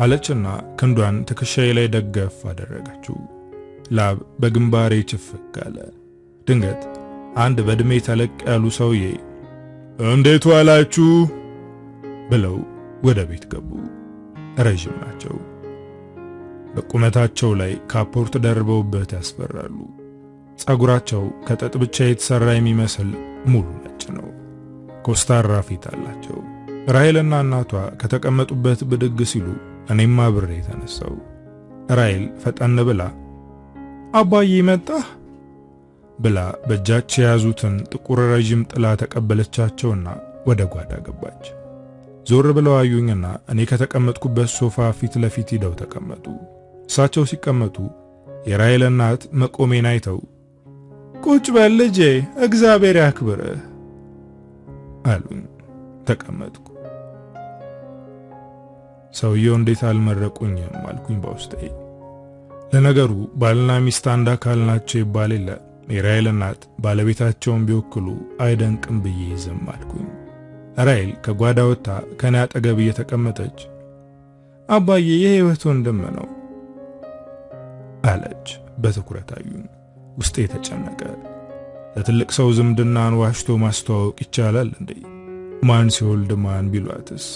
አለችና ክንዷን ትከሻዬ ላይ ደገፍ አደረገችው። ላብ በግንባሬ ችፍግ አለ። ድንገት አንድ በእድሜ ተለቅ ያሉ ሰውዬ እንዴት ዋላችሁ ብለው ወደ ቤት ገቡ። ረጅም ናቸው። በቁመታቸው ላይ ካፖርት ደርበውበት ያስፈራሉ። ጸጉራቸው ከጥጥ ብቻ የተሰራ የሚመስል ሙሉ ነጭ ነው። ኮስታራ ፊት አላቸው። ራሔልና እናቷ ከተቀመጡበት ብድግ ሲሉ እኔም አብሬ ተነሳው። ራሔል ፈጠን ብላ አባዬ መጣህ ብላ በእጃቸው የያዙትን ጥቁር ረጅም ጥላ ተቀበለቻቸውና ወደ ጓዳ ገባች። ዞር ብለው አዩኝና እኔ ከተቀመጥኩበት ሶፋ ፊት ለፊት ሄደው ተቀመጡ። እሳቸው ሲቀመጡ የራሔል እናት መቆሜን አይተው ቁጭ በል ልጄ፣ እግዚአብሔር ያክብርህ አሉኝ። ተቀመጥኩ። ሰውየው እንዴት አልመረቁኝም አልኩኝ በውስጤ። ለነገሩ ባልና ሚስት አንድ አካል ናቸው ይባል የለ። የራሔል እናት ባለቤታቸውን ቢወክሉ አይደንቅም ብዬ ዝም አልኩኝ። ራሔል ከጓዳ ወጣ ከኔ አጠገብ እየተቀመጠች አባዬ የህይወት ወንድም ነው አለች። በትኩረት አዩኝ። ውስጤ ተጨነቀ። ለትልቅ ሰው ዝምድናን ዋሽቶ ማስተዋወቅ ይቻላል እንዴ? ማን ሲወልድ ማን ቢሏትስ?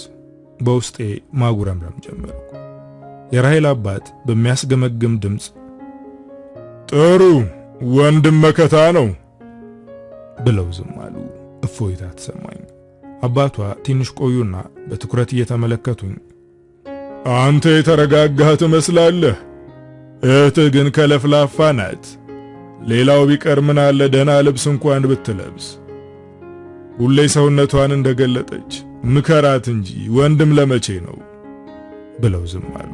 በውስጤ ማጉረምረም ጀመርኩ። የራሔል አባት በሚያስገመግም ድምፅ ጥሩ ወንድም መከታ ነው ብለው ዝም አሉ። እፎይታ ተሰማኝ። አባቷ ትንሽ ቆዩና በትኩረት እየተመለከቱኝ አንተ የተረጋጋህ ትመስላለህ፣ እህትህ ግን ከለፍላፋ ናት። ሌላው ቢቀር ምን አለ ደህና ልብስ እንኳን ብትለብስ። ሁሌ ሰውነቷን እንደገለጠች ምከራት እንጂ ወንድም ለመቼ ነው ብለው ዝም አሉ።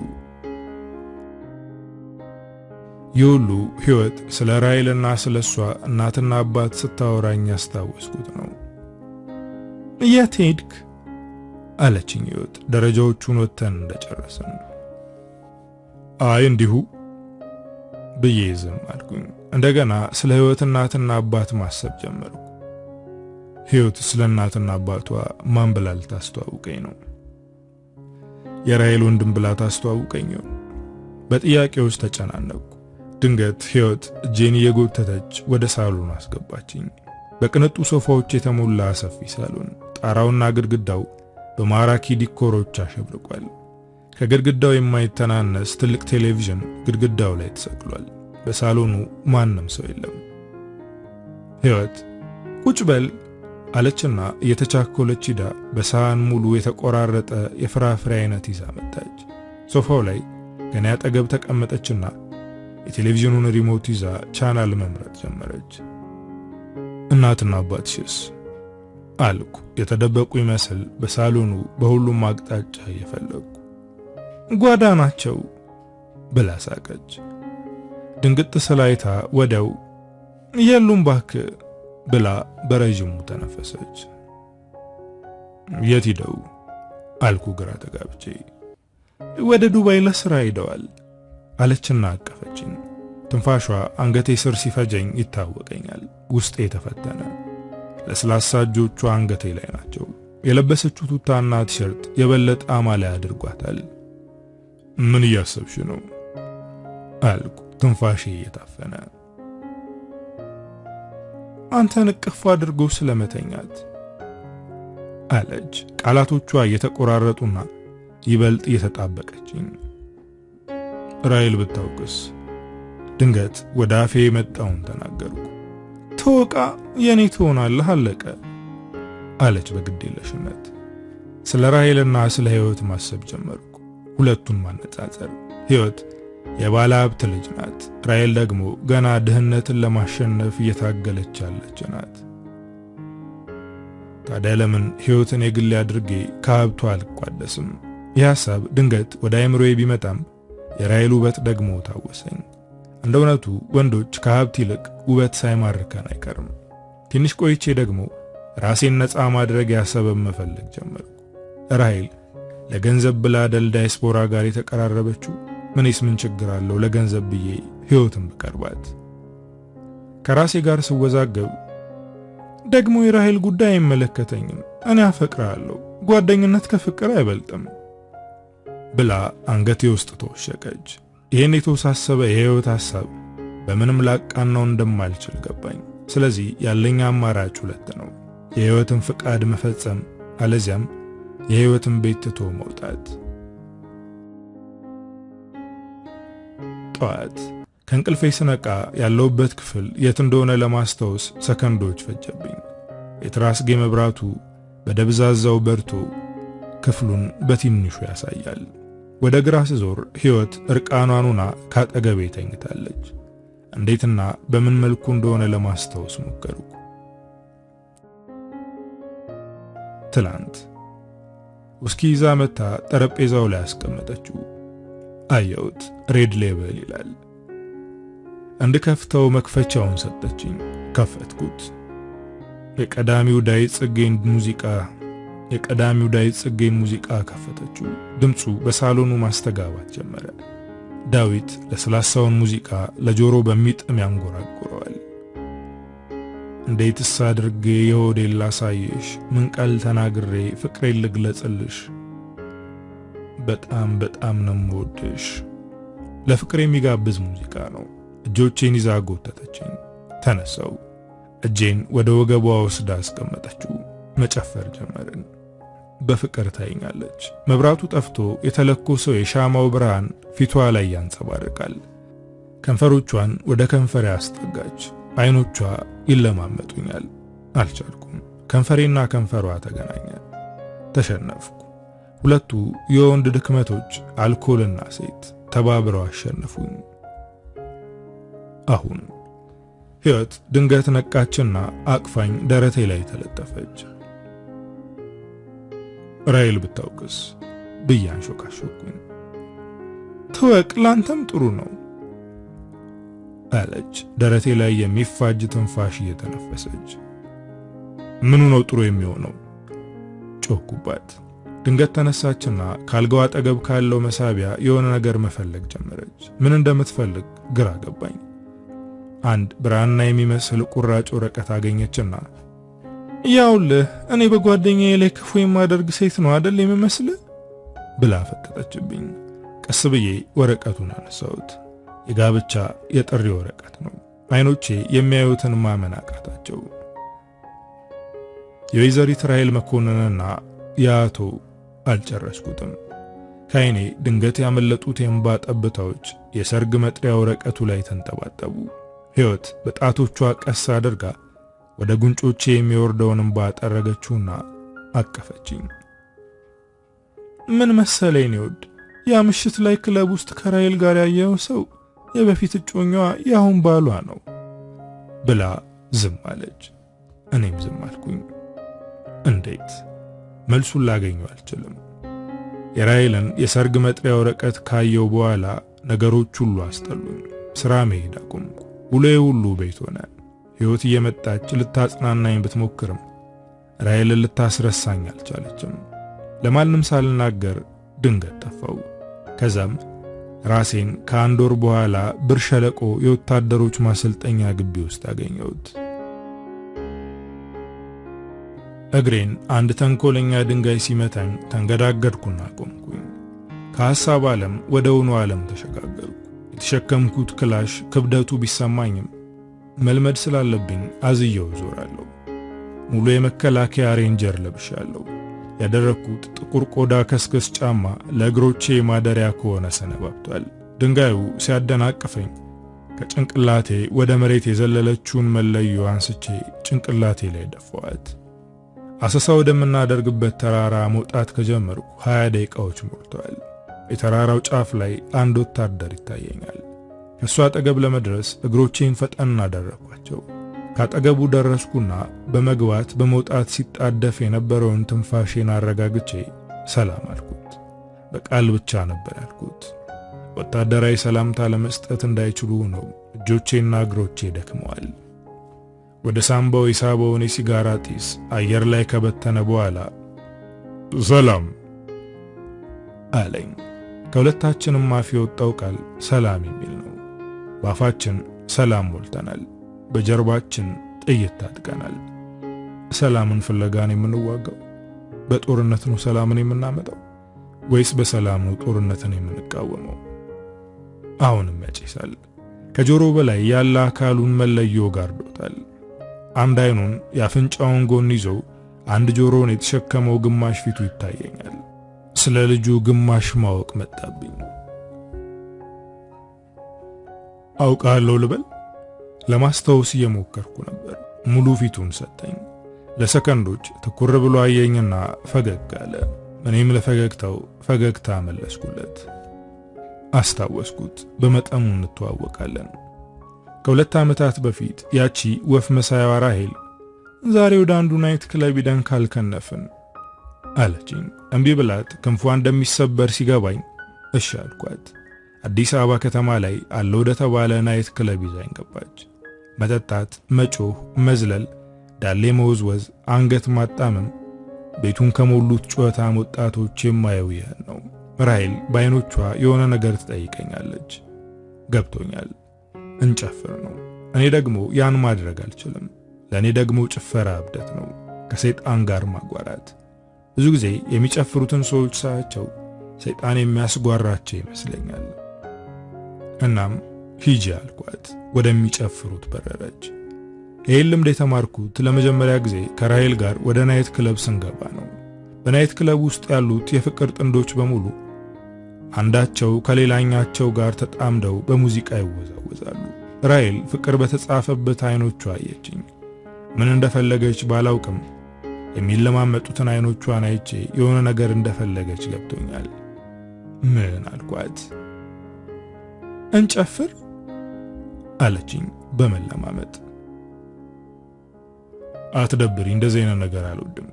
ይሁሉ ህይወት ስለ ራሔልና ስለሷ እናትና አባት ስታወራኝ ያስታወስኩት ነው። የት ሄድክ አለችኝ ህይወት ደረጃዎቹን ወተን እንደጨረስን። አይ እንዲሁ ብዬ ዝም አልኩኝ። እንደገና ስለ ህይወት እናትና አባት ማሰብ ጀመርኩ። ህይወት ስለ እናትና አባቷ ማን ብላ ልታስተዋውቀኝ ነው? የራሔል ወንድም ብላ ታስተዋውቀኝ? በጥያቄዎች ተጨናነቅኩ። ድንገት ህይወት እጄን እየጎተተች ወደ ሳሎን አስገባችኝ። በቅንጡ ሶፋዎች የተሞላ ሰፊ ሳሎን፣ ጣራውና ግድግዳው በማራኪ ዲኮሮች አሸብርቋል። ከግድግዳው የማይተናነስ ትልቅ ቴሌቪዥን ግድግዳው ላይ ተሰቅሏል። በሳሎኑ ማንም ሰው የለም። ህይወት ቁጭ በል አለችና እየተቻኮለች ሄዳ በሳህን ሙሉ የተቆራረጠ የፍራፍሬ አይነት ይዛ መጣች። ሶፋው ላይ ከኔ አጠገብ ተቀመጠችና የቴሌቪዥኑን ሪሞት ይዛ ቻናል መምረጥ ጀመረች። እናትና አባትሽስ አልኩ የተደበቁ ይመስል በሳሎኑ በሁሉም አቅጣጫ እየፈለኩ። ጓዳ ናቸው ብላ ሳቀች። ድንግጥ ስላይታ ወደው የሉም እባክህ ብላ በረጅሙ ተነፈሰች። የት ሄደው አልኩ ግራ ተጋብቼ። ወደ ዱባይ ለስራ ሄደዋል አለችና አቀፈችኝ። ትንፋሿ አንገቴ ስር ሲፈጀኝ ይታወቀኛል። ውስጤ ተፈተነ። ለስላሳ እጆቿ አንገቴ ላይ ናቸው። የለበሰችው ቱታና ቲሸርት የበለጠ አማላይ አድርጓታል። ምን እያሰብሽ ነው አልኩ ትንፋሼ እየታፈነ። አንተን እቅፍ አድርጎ ስለመተኛት አለች፣ ቃላቶቿ እየተቆራረጡና ይበልጥ እየተጣበቀችኝ። ራሔል ብታውቅስ? ድንገት ወደ አፌ የመጣውን ተናገርኩ። ተወቃ የኔ ትሆናለህ አለቀ አለች በግዴለሽነት። ስለ ራሔልና ስለ ሕይወት ማሰብ ጀመርኩ። ሁለቱን ማነጻጸር። ሕይወት የባለ ሀብት ልጅ ናት። ራሔል ደግሞ ገና ድህነትን ለማሸነፍ እየታገለች ያለች ናት። ታዲያ ለምን ሕይወትን የግሌ አድርጌ ከሀብቷ አልቋደስም? ይህ ሐሳብ ድንገት ወደ አእምሮዬ ቢመጣም የራሔል ውበት ደግሞ ታወሰኝ። እንደ እውነቱ ወንዶች ከሀብት ይልቅ ውበት ሳይማርከን አይቀርም። ትንሽ ቆይቼ ደግሞ ራሴን ነፃ ማድረግ ያሰበም መፈለግ ጀመርኩ። ራሔል ለገንዘብ ብላ ዳያስፖራ ጋር የተቀራረበችው ምንስ ምን ችግር አለው ለገንዘብ ብዬ ሕይወትን ብቀርባት? ከራሴ ጋር ስወዛገብ ደግሞ የራሔል ጉዳይ አይመለከተኝም፣ እኔ አፈቅራለሁ፣ ጓደኝነት ከፍቅር አይበልጥም ብላ አንገቴ ውስጥ ተወሸቀች። ይህን የተወሳሰበ የሕይወት ሐሳብ በምንም ላቃናው እንደማልችል ገባኝ። ስለዚህ ያለኝ አማራጭ ሁለት ነው። የሕይወትን ፍቃድ መፈጸም፣ አለዚያም የሕይወትን ቤት ትቶ መውጣት። ጠዋት ከእንቅልፌ ስነቃ ያለውበት ክፍል የት እንደሆነ ለማስታወስ ሰከንዶች ፈጀብኝ። የትራስጌ መብራቱ በደብዛዛው በርቶ ክፍሉን በትንሹ ያሳያል። ወደ ግራ ስዞር ሕይወት እርቃኗን ሆና ካጠገቤ ተኝታለች። እንዴትና በምን መልኩ እንደሆነ ለማስታወስ ሞከርኩ። ትላንት ውስኪ ይዛ መታ ጠረጴዛው ላይ አስቀመጠችው። አየሁት። ሬድ ሌብል ይላል። እንድከፍተው መክፈቻውን ሰጠችኝ። ከፈትኩት። የቀዳሚው ዳዊት ጽጌን ሙዚቃ ከፈተችው። ድምፁ በሳሎኑ ማስተጋባት ጀመረ። ዳዊት ለስላሳውን ሙዚቃ ለጆሮ በሚጥም ያንጎራጉረዋል። እንዴትስ አድርጌ የሆዴን ላሳየሽ፣ ምን ቃል ተናግሬ ፍቅሬን ልግለጽልሽ፣ በጣም በጣም ነው የምወድሽ። ለፍቅር የሚጋብዝ ሙዚቃ ነው። እጆቼን ይዛ ጎተተችኝ። ተነሳው። እጄን ወደ ወገቧ ወስዳ አስቀመጠችው። መጨፈር ጀመርን። በፍቅር ታይኛለች። መብራቱ ጠፍቶ የተለኮሰው የሻማው ብርሃን ፊቷ ላይ ያንጸባርቃል። ከንፈሮቿን ወደ ከንፈሬ አስጠጋች። አይኖቿ ይለማመጡኛል። አልቻልኩም። ከንፈሬና ከንፈሯ ተገናኘ። ተሸነፍኩ። ሁለቱ የወንድ ድክመቶች አልኮልና ሴት ተባብረው አሸነፉኝ። አሁን ሕይወት ድንገት ነቃችና አቅፋኝ ደረቴ ላይ ተለጠፈች። ራሔል ብታውቅስ ብዬ አንሾካሾኩኝ። ተወቅ ላንተም ጥሩ ነው አለች ደረቴ ላይ የሚፋጅ ትንፋሽ እየተነፈሰች። ምኑ ነው ጥሩ የሚሆነው? ጮኩባት። ድንገት ተነሳችና ካልጋው አጠገብ ካለው መሳቢያ የሆነ ነገር መፈለግ ጀመረች። ምን እንደምትፈልግ ግራ ገባኝ። አንድ ብራና የሚመስል ቁራጭ ወረቀት አገኘችና ያውልህ እኔ በጓደኛዬ ላይ ክፉ የማደርግ ሴት ነው አይደል የሚመስልህ ብላ ፈጠጠችብኝ። ቀስ ብዬ ወረቀቱን አነሳሁት። የጋብቻ የጥሪ ወረቀት ነው። አይኖቼ የሚያዩትን ማመን አቃታቸው። የወይዘሪት ራሔል መኮንንና የአቶ አልጨረስኩትም። ከዓይኔ ድንገት ያመለጡት የእንባ ጠብታዎች የሰርግ መጥሪያ ወረቀቱ ላይ ተንጠባጠቡ። ሕይወት በጣቶቿ ቀስ አድርጋ ወደ ጉንጮቼ የሚወርደውን እንባ ጠረገችውና አቀፈችኝ። ምን መሰለኝ ይወድ ያ ምሽት ላይ ክለብ ውስጥ ከራሔል ጋር ያየው ሰው የበፊት እጮኛዋ ያሁን ባሏ ነው ብላ ዝም አለች። እኔም ዝም አልኩኝ። እንዴት? መልሱን ላገኘው አልችልም። የራሔልን የሰርግ መጥሪያ ወረቀት ካየው በኋላ ነገሮች ሁሉ አስጠሉኝ። ስራ መሄድ አቆምኩ። ውሎዬ ሁሉ ቤት ሆነ። ሕይወት እየመጣች ልታጽናናኝ ብትሞክርም ራሔል ልታስረሳኝ አልቻለችም። ለማንም ሳልናገር ድንገት ጠፋው። ከዛም ራሴን ከአንድ ወር በኋላ ብር ሸለቆ የወታደሮች ማሰልጠኛ ግቢ ውስጥ አገኘሁት። እግሬን አንድ ተንኮለኛ ድንጋይ ሲመታኝ ተንገዳገድኩና ቆምኩኝ። ከሐሳብ ዓለም ወደ እውኑ ዓለም ተሸጋገርኩ። የተሸከምኩት ክላሽ ክብደቱ ቢሰማኝም መልመድ ስላለብኝ አዝየው ዞራለሁ። ሙሉ የመከላከያ ሬንጀር ለብሻለሁ። ያደረኩት ጥቁር ቆዳ ከስከስ ጫማ ለእግሮቼ ማደሪያ ከሆነ ሰነባብቷል። ድንጋዩ ሲያደናቅፈኝ ከጭንቅላቴ ወደ መሬት የዘለለችውን መለዮ አንስቼ ጭንቅላቴ ላይ ደፋዋት። አሰሳ ወደምናደርግበት ተራራ መውጣት ከጀመርኩ 20 ደቂቃዎች ሞልተዋል። የተራራው ጫፍ ላይ አንድ ወታደር ይታየኛል። ከሱ አጠገብ ለመድረስ እግሮቼን ፈጠን አደረኳቸው። ካጠገቡ ደረስኩና በመግባት በመውጣት ሲጣደፍ የነበረውን ትንፋሼን አረጋግቼ ሰላም አልኩት። በቃል ብቻ ነበር ያልኩት። ወታደራዊ ሰላምታ ለመስጠት እንዳይችሉ ነው እጆቼና እግሮቼ ደክመዋል። ወደ ሳምባው የሳበውን የሲጋራ ጢስ አየር ላይ ከበተነ በኋላ ሰላም አለኝ። ከሁለታችንም አፍ የወጣው ቃል ሰላም የሚል ነው። በአፋችን ሰላም ሞልተናል፣ በጀርባችን ጥይት ታጥቀናል። ሰላምን ፍለጋ ነው የምንዋጋው? በጦርነት ነው ሰላምን የምናመጣው ወይስ በሰላም ነው ጦርነትን የምንቃወመው? አሁንም ያጨሳል። ከጆሮ በላይ ያለ አካሉን መለዮ ጋርዶታል። አንድ አይኑን የአፍንጫውን ጎን ይዞ አንድ ጆሮን የተሸከመው ግማሽ ፊቱ ይታየኛል። ስለ ልጁ ግማሽ ማወቅ መጣብኝ። አውቃለሁ ልበል? ለማስታወስ እየሞከርኩ ነበር። ሙሉ ፊቱን ሰጠኝ። ለሰከንዶች ትኩር ብሎ አየኝና ፈገግ አለ። እኔም ለፈገግታው ፈገግታ መለስኩለት። አስታወስኩት። በመጠኑ እንተዋወቃለን። ከሁለት ዓመታት በፊት ያቺ ወፍ መሳያዋ ራሔል ዛሬ ወደ አንዱ ናይት ክለብ ሄደን ካልከነፍን አለችኝ። እምቢ ብላት ክንፏ እንደሚሰበር ሲገባኝ እሺ አልኳት። አዲስ አበባ ከተማ ላይ አለ ወደ ተባለ ናይት ክለብ ይዛኝ ገባች። መጠጣት፣ መጮህ፣ መዝለል፣ ዳሌ መወዝወዝ፣ አንገት ማጣመም ቤቱን ከሞሉት ጩኸታም ወጣቶች የማየው ይህን ነው። ራሔል በዓይኖቿ የሆነ ነገር ትጠይቀኛለች። ገብቶኛል። እንጨፍር ነው። እኔ ደግሞ ያን ማድረግ አልችልም። ለእኔ ደግሞ ጭፈራ እብደት ነው፣ ከሰይጣን ጋር ማጓራት። ብዙ ጊዜ የሚጨፍሩትን ሰዎች ሳያቸው ሰይጣን የሚያስጓራቸው ይመስለኛል። እናም ሂጂ አልኳት። ወደሚጨፍሩት በረረች። ይህን ልምድ የተማርኩት ለመጀመሪያ ጊዜ ከራሔል ጋር ወደ ናይት ክለብ ስንገባ ነው። በናይት ክለብ ውስጥ ያሉት የፍቅር ጥንዶች በሙሉ አንዳቸው ከሌላኛቸው ጋር ተጣምደው በሙዚቃ ይወዛወዛሉ። ራሔል ፍቅር በተጻፈበት አይኖቿ አየችኝ። ምን እንደፈለገች ባላውቅም የሚለማመጡትን አይኖቿን አይቼ የሆነ ነገር እንደፈለገች ገብቶኛል። ምን አልኳት። እንጨፍር አለችኝ በመለማመጥ። አትደብሪ፣ እንደዚህ አይነት ነገር አልወድም።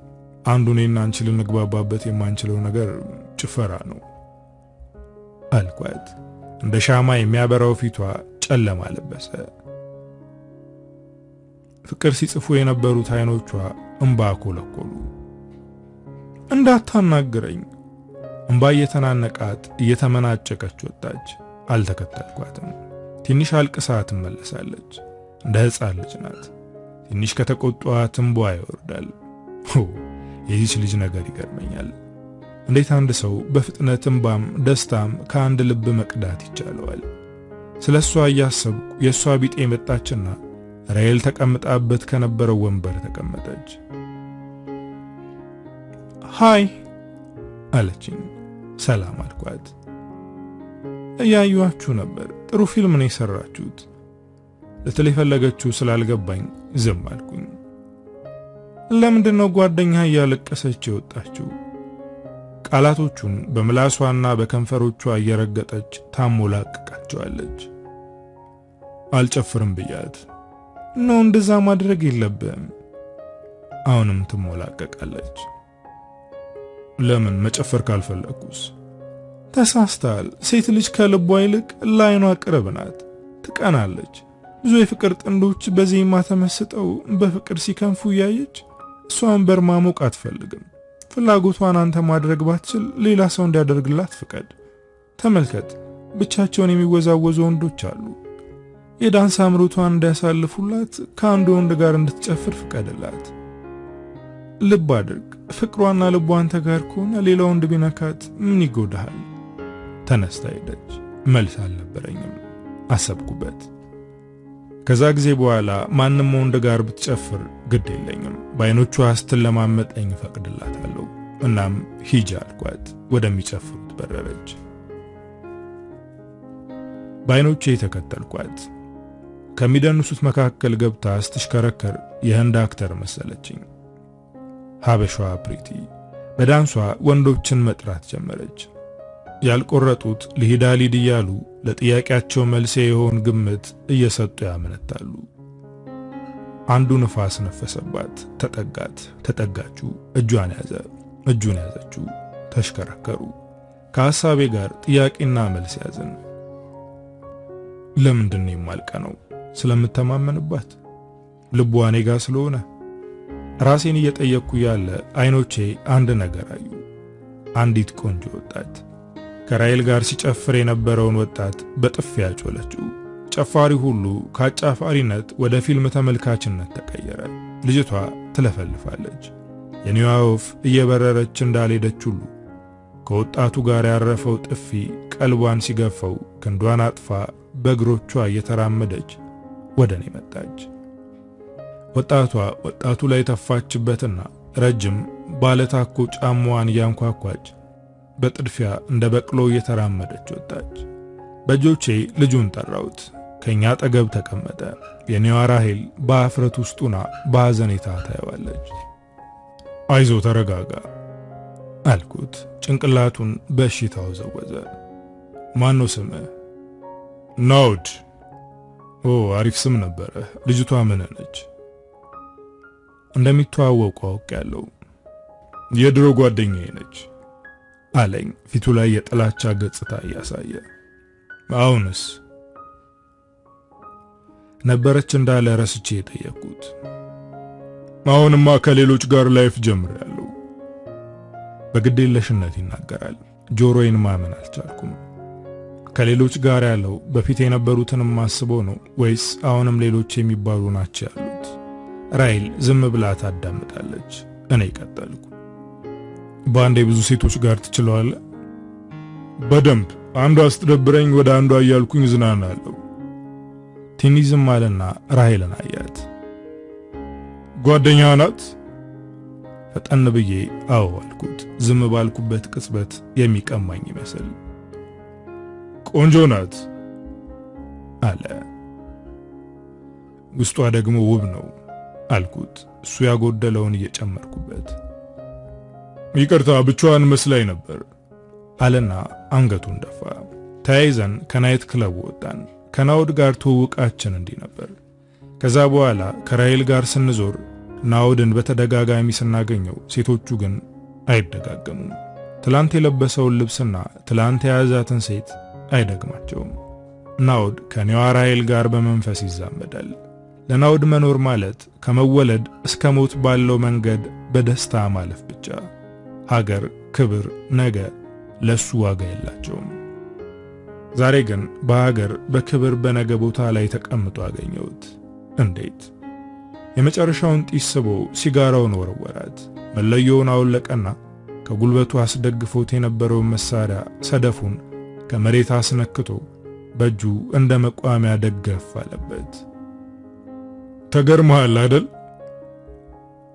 አንዱ እኔና አንቺ ልንግባባበት የማንችለው ነገር ጭፈራ ነው አልኳት። እንደ ሻማ የሚያበራው ፊቷ ጨለማ ለበሰ። ፍቅር ሲጽፉ የነበሩት አይኖቿ እንባ ኮለኮሉ። እንዳታናግረኝ። እንባ እየተናነቃት እየተመናጨቀች ወጣች። አልተከተልኳትም። ትንሽ አልቅሳ ትመለሳለች። እንደ ሕፃን ልጅ ናት። ትንሽ ከተቆጣት እንባ ይወርዳል። የዚች ልጅ ነገር ይገርመኛል። እንዴት አንድ ሰው በፍጥነት እንባም ደስታም ከአንድ ልብ መቅዳት ይቻለዋል? ስለሷ እያሰብኩ የሷ ቢጤ መጣችና ራሔል ተቀምጣበት ከነበረው ወንበር ተቀመጠች። ሃይ አለችኝ። ሰላም አልኳት። እያዩአችሁ ነበር። ጥሩ ፊልም ነው የሰራችሁት ልትል የፈለገችው ስላልገባኝ ዝም አልኩኝ። ለምንድን ነው ጓደኛ እያለቀሰች የወጣችው? ቃላቶቹን በምላሷና በከንፈሮቿ እየረገጠች ታሞላቅቃቸዋለች። አልጨፍርም ብያት ነው። እንደዛ ማድረግ የለብህም። አሁንም ትሞላቀቃለች። ለምን? መጨፈር ካልፈለኩስ? ተሳስተሃል። ሴት ልጅ ከልቧ ይልቅ ለዓይኗ ቅርብ ናት፣ ትቀናለች። ብዙ የፍቅር ጥንዶች በዜማ ተመስጠው በፍቅር ሲከንፉ እያየች እሷን በርማሞቅ አትፈልግም። ፍላጎቷን አንተ ማድረግ ባትችል ሌላ ሰው እንዲያደርግላት ፍቀድ። ተመልከት፣ ብቻቸውን የሚወዛወዙ ወንዶች አሉ። የዳንስ አምሮቷን እንዲያሳልፉላት ከአንድ ወንድ ጋር እንድትጨፍር ፍቀድላት። ልብ አድርግ፣ ፍቅሯና ልቧ አንተ ጋር ከሆነ ሌላ ወንድ ቢነካት ምን ይጎዳሃል? ተነስታ ሄደች። መልስ አልነበረኝም። አሰብኩበት። ከዛ ጊዜ በኋላ ማንም ወንድ ጋር ብትጨፍር ግድ የለኝም። በዓይኖቿ ስትለማመጠኝ ፈቅድላታለሁ። እናም ሂጂ አልኳት። ወደሚጨፍሩት በረረች። በዓይኖቼ ተከተልኳት። ከሚደንሱት መካከል ገብታ ስትሽከረከር የህንድ አክተር መሰለችኝ። ሀበሿ ፕሪቲ በዳንሷ ወንዶችን መጥራት ጀመረች። ያልቆረጡት ልሂዳ ሊድ እያሉ ለጥያቄያቸው መልስ የሆን ግምት እየሰጡ ያመነታሉ። አንዱ ንፋስ ነፈሰባት። ተጠጋት። ተጠጋችሁ። እጇን ያዘ። እጁን ያዘችው። ተሽከረከሩ። ከሐሳቤ ጋር ጥያቄና መልስ ያዝን። ለምንድን ነው የማልቀነው? ስለምተማመንባት? ልቧ እኔ ጋር ስለሆነ? ራሴን እየጠየቅኩ ያለ ዓይኖቼ አንድ ነገር አዩ። አንዲት ቆንጆ ወጣት ከራይል ጋር ሲጨፍር የነበረውን ወጣት በጥፊ ያጮለችው። ጨፋሪ ሁሉ ከአጫፋሪነት ወደ ፊልም ተመልካችነት ተቀየረ። ልጅቷ ትለፈልፋለች። የኒዋ ወፍ እየበረረች እንዳልሄደች ሁሉ ከወጣቱ ጋር ያረፈው ጥፊ ቀልቧን ሲገፈው ክንዷን አጥፋ በእግሮቿ እየተራመደች ወደ እኔ መጣች። ወጣቱ ላይ ተፋችበትና ረጅም ባለታኮ ጫማዋን እያንኳኳች በጥድፊያ እንደ በቅሎ እየተራመደች ወጣች። በእጆቼ ልጁን ጠራሁት። ከኛ አጠገብ ተቀመጠ። የኔዋ ራሄል በአፍረት ውስጡና በሐዘኔታ ታየዋለች። አይዞ ተረጋጋ አልኩት። ጭንቅላቱን በእሽታው ዘወዘ። ማን ነው ስምህ? ናውድ። ኦ አሪፍ ስም ነበረ። ልጅቷ ምን ነች? እንደሚተዋወቁ አውቄያለሁ። የድሮ ጓደኛዬ ነች አለኝ፣ ፊቱ ላይ የጥላቻ ገጽታ እያሳየ። አሁንስ? ነበረች እንዳለ ረስቼ የጠየቅኩት። አሁንማ ከሌሎች ጋር ላይፍ ጀምሬያለሁ። በግዴለሽነት ይናገራል። ጆሮዬን ማመን አልቻልኩም። ከሌሎች ጋር ያለው በፊት የነበሩትን ማስበው ነው ወይስ አሁንም ሌሎች የሚባሉ ናቸው ያሉት? ራይል ዝም ብላ ታዳምጣለች። እኔ ቀጠልኩ። በአንዴ ብዙ ሴቶች ጋር ትችላለህ? በደንብ። አንዷ ስትደብረኝ ወደ አንዷ እያልኩኝ ዝናናለሁ። ትንሽ ዝም አለና ራሄልን አያት። ጓደኛ ናት? ፈጠን ብዬ አዎ አልኩት። ዝም ባልኩበት ቅጽበት የሚቀማኝ ይመስል። ቆንጆ ናት አለ። ውስጧ ደግሞ ውብ ነው አልኩት፣ እሱ ያጎደለውን እየጨመርኩበት። ይቅርታ ብቻዋን መስላኝ ነበር አለና አንገቱን ደፋ። ተያይዘን ከናይት ክለብ ወጣን። ከናውድ ጋር ትውውቃችን እንዲህ ነበር። ከዛ በኋላ ከራይል ጋር ስንዞር ናውድን በተደጋጋሚ ስናገኘው፣ ሴቶቹ ግን አይደጋገሙም። ትላንት የለበሰውን ልብስና ትላንት የያዛትን ሴት አይደግማቸውም። ናውድ ከኔዋ ራይል ጋር በመንፈስ ይዛመዳል። ለናውድ መኖር ማለት ከመወለድ እስከ ሞት ባለው መንገድ በደስታ ማለፍ ብቻ። ሀገር፣ ክብር፣ ነገ ለሱ ዋጋ የላቸውም። ዛሬ ግን በሀገር በክብር በነገ ቦታ ላይ ተቀምጦ አገኘሁት። እንዴት! የመጨረሻውን ጢስ ስቦ ሲጋራውን ወረወራት። መለዮውን አወለቀና ከጉልበቱ አስደግፎት የነበረውን መሳሪያ ሰደፉን ከመሬት አስነክቶ በእጁ እንደ መቋሚያ ደገፍ አለበት። ተገርመሃል አይደል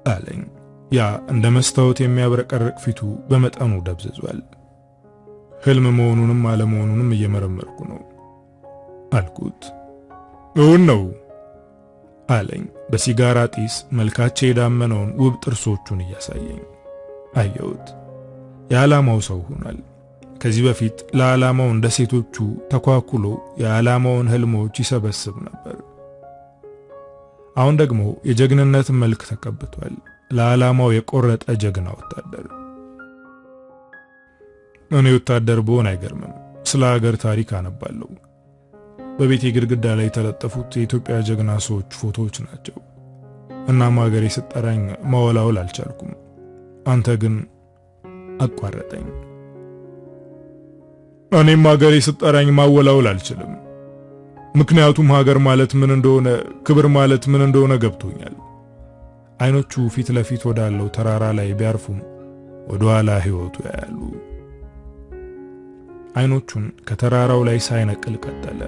አለኝ። ያ እንደ መስታወት የሚያብረቀርቅ ፊቱ በመጠኑ ደብዝዟል። ህልም መሆኑንም አለመሆኑንም እየመረመርኩ ነው አልኩት። እውን ነው አለኝ፣ በሲጋራ ጢስ መልካቸው የዳመነውን ውብ ጥርሶቹን እያሳየኝ። አየሁት። የዓላማው ሰው ሆኗል። ከዚህ በፊት ለዓላማው እንደ ሴቶቹ ተኳኩሎ የዓላማውን ህልሞች ይሰበስብ ነበር። አሁን ደግሞ የጀግንነት መልክ ተቀብቷል። ለዓላማው የቆረጠ ጀግና ወታደር። እኔ ወታደር ብሆን አይገርምም። ስለ ሀገር ታሪክ አነባለሁ። በቤቴ ግድግዳ ላይ የተለጠፉት የኢትዮጵያ ጀግና ሰዎች ፎቶዎች ናቸው። እናም ሀገሬ ስትጠራኝ ማወላወል አልቻልኩም። አንተ ግን አቋረጠኝ። እኔም ሀገሬ ስትጠራኝ ማወላወል አልችልም። ምክንያቱም ሀገር ማለት ምን እንደሆነ፣ ክብር ማለት ምን እንደሆነ ገብቶኛል። አይኖቹ ፊት ለፊት ወዳለው ተራራ ላይ ቢያርፉም ወደ ኋላ ህይወቱ ያያሉ። አይኖቹን ከተራራው ላይ ሳይነቅል ቀጠለ።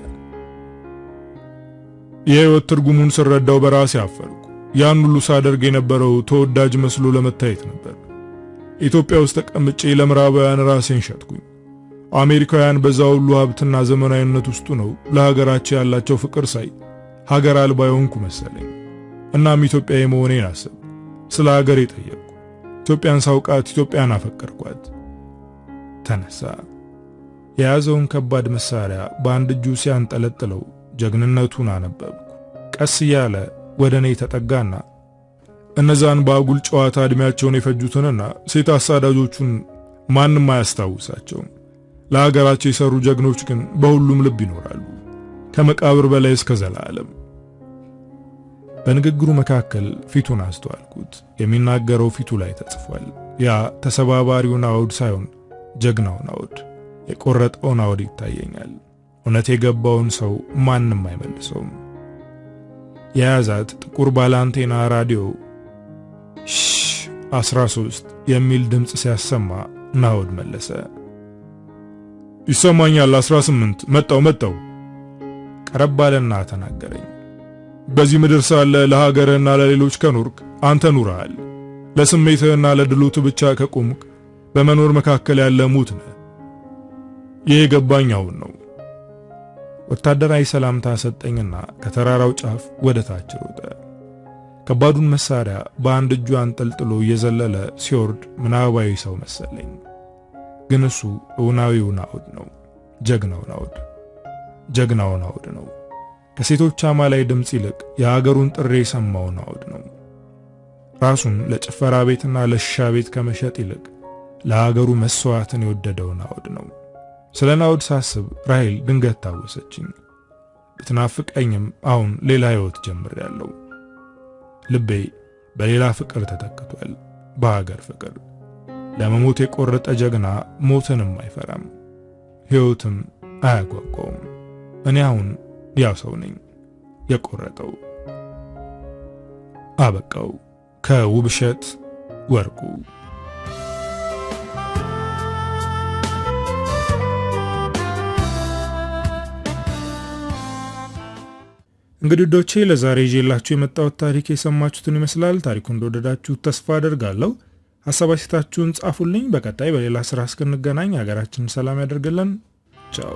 የህይወት ትርጉሙን ስረዳው በራሴ አፈርኩ። ያን ሁሉ ሳደርግ የነበረው ተወዳጅ መስሎ ለመታየት ነበር። ኢትዮጵያ ውስጥ ተቀምጬ ለምዕራባውያን ራሴን ሸጥኩኝ። አሜሪካውያን በዛ ሁሉ ሀብትና ዘመናዊነት ውስጥ ነው ለሀገራቸው ያላቸው ፍቅር ሳይ ሀገር አልባ የሆንኩ መሰለኝ። እናም ኢትዮጵያዊ መሆኔን አሰብኩ። ስለ ሀገሬ ጠየቅኩ። ኢትዮጵያን ሳውቃት ኢትዮጵያን አፈቀርኳት። ተነሳ። የያዘውን ከባድ መሳሪያ በአንድ እጁ ሲያንጠለጥለው ጀግንነቱን አነበብኩ። ቀስ እያለ ወደ እኔ ተጠጋና እነዛን በአጉል ጨዋታ እድሜያቸውን የፈጁትንና ሴት አሳዳጆቹን ማንም አያስታውሳቸውም። ለሀገራቸው የሰሩ ጀግኖች ግን በሁሉም ልብ ይኖራሉ፣ ከመቃብር በላይ እስከ ዘላለም። በንግግሩ መካከል ፊቱን አስተዋልኩት። የሚናገረው ፊቱ ላይ ተጽፏል። ያ ተሰባባሪውን አውድ ሳይሆን ጀግናውን አውድ፣ የቆረጠውን አውድ ይታየኛል። እውነት የገባውን ሰው ማንም አይመልሰውም። የያዛት ጥቁር ባላንቴና ራዲዮ 13 የሚል ድምጽ ሲያሰማ ናውድ መለሰ። ይሰማኛል 18 መጣው። ቀረብ ባለና ተናገረኝ። በዚህ ምድር ሳለ ለሀገርህና ለሌሎች ከኖርክ አንተ ኑረሃል። ለስሜትህና ለድሎት ብቻ ከቆምክ በመኖር መካከል ያለ ሙት ነህ። ይህ ገባኝ አሁን ነው። ወታደራዊ ሰላምታ ሰጠኝና ከተራራው ጫፍ ወደ ታች ሮጠ። ከባዱን መሳሪያ በአንድ እጁ አንጠልጥሎ እየዘለለ ሲወርድ ምናባዊ ሰው መሰለኝ። ግን እሱ እውናዊው ናውድ ነው። ጀግናው ናውድ ነው። ከሴቶች አማላይ ድምጽ ይልቅ የሀገሩን ጥሪ የሰማው ናውድ ነው። ራሱን ለጭፈራ ቤትና ለሻ ቤት ከመሸጥ ይልቅ ለሀገሩ መስዋዕትን የወደደው ናውድ ነው። ስለ ናውድ ሳስብ ራሔል ድንገት ታወሰችኝ። ብትናፍቀኝም አሁን ሌላ ህይወት ጀምሬያለሁ። ልቤ በሌላ ፍቅር ተተክቷል፣ በሀገር ፍቅር። ለመሞት የቆረጠ ጀግና ሞትንም አይፈራም፣ ህይወትም አያጓጓውም። እኔ አሁን ያው ሰው ነኝ፣ የቆረጠው። አበቃው። ከውብሸት ወርቁ። እንግዲህ ዶቼ ለዛሬ ይዤላችሁ የመጣሁት ታሪክ የሰማችሁትን ይመስላል። ታሪኩን እንደወደዳችሁት ተስፋ አደርጋለሁ። ሐሳብ አስተያየታችሁን ጻፉልኝ። በቀጣይ በሌላ ስራ እስክንገናኝ ሀገራችንን ሰላም ያደርግልን። ቻው።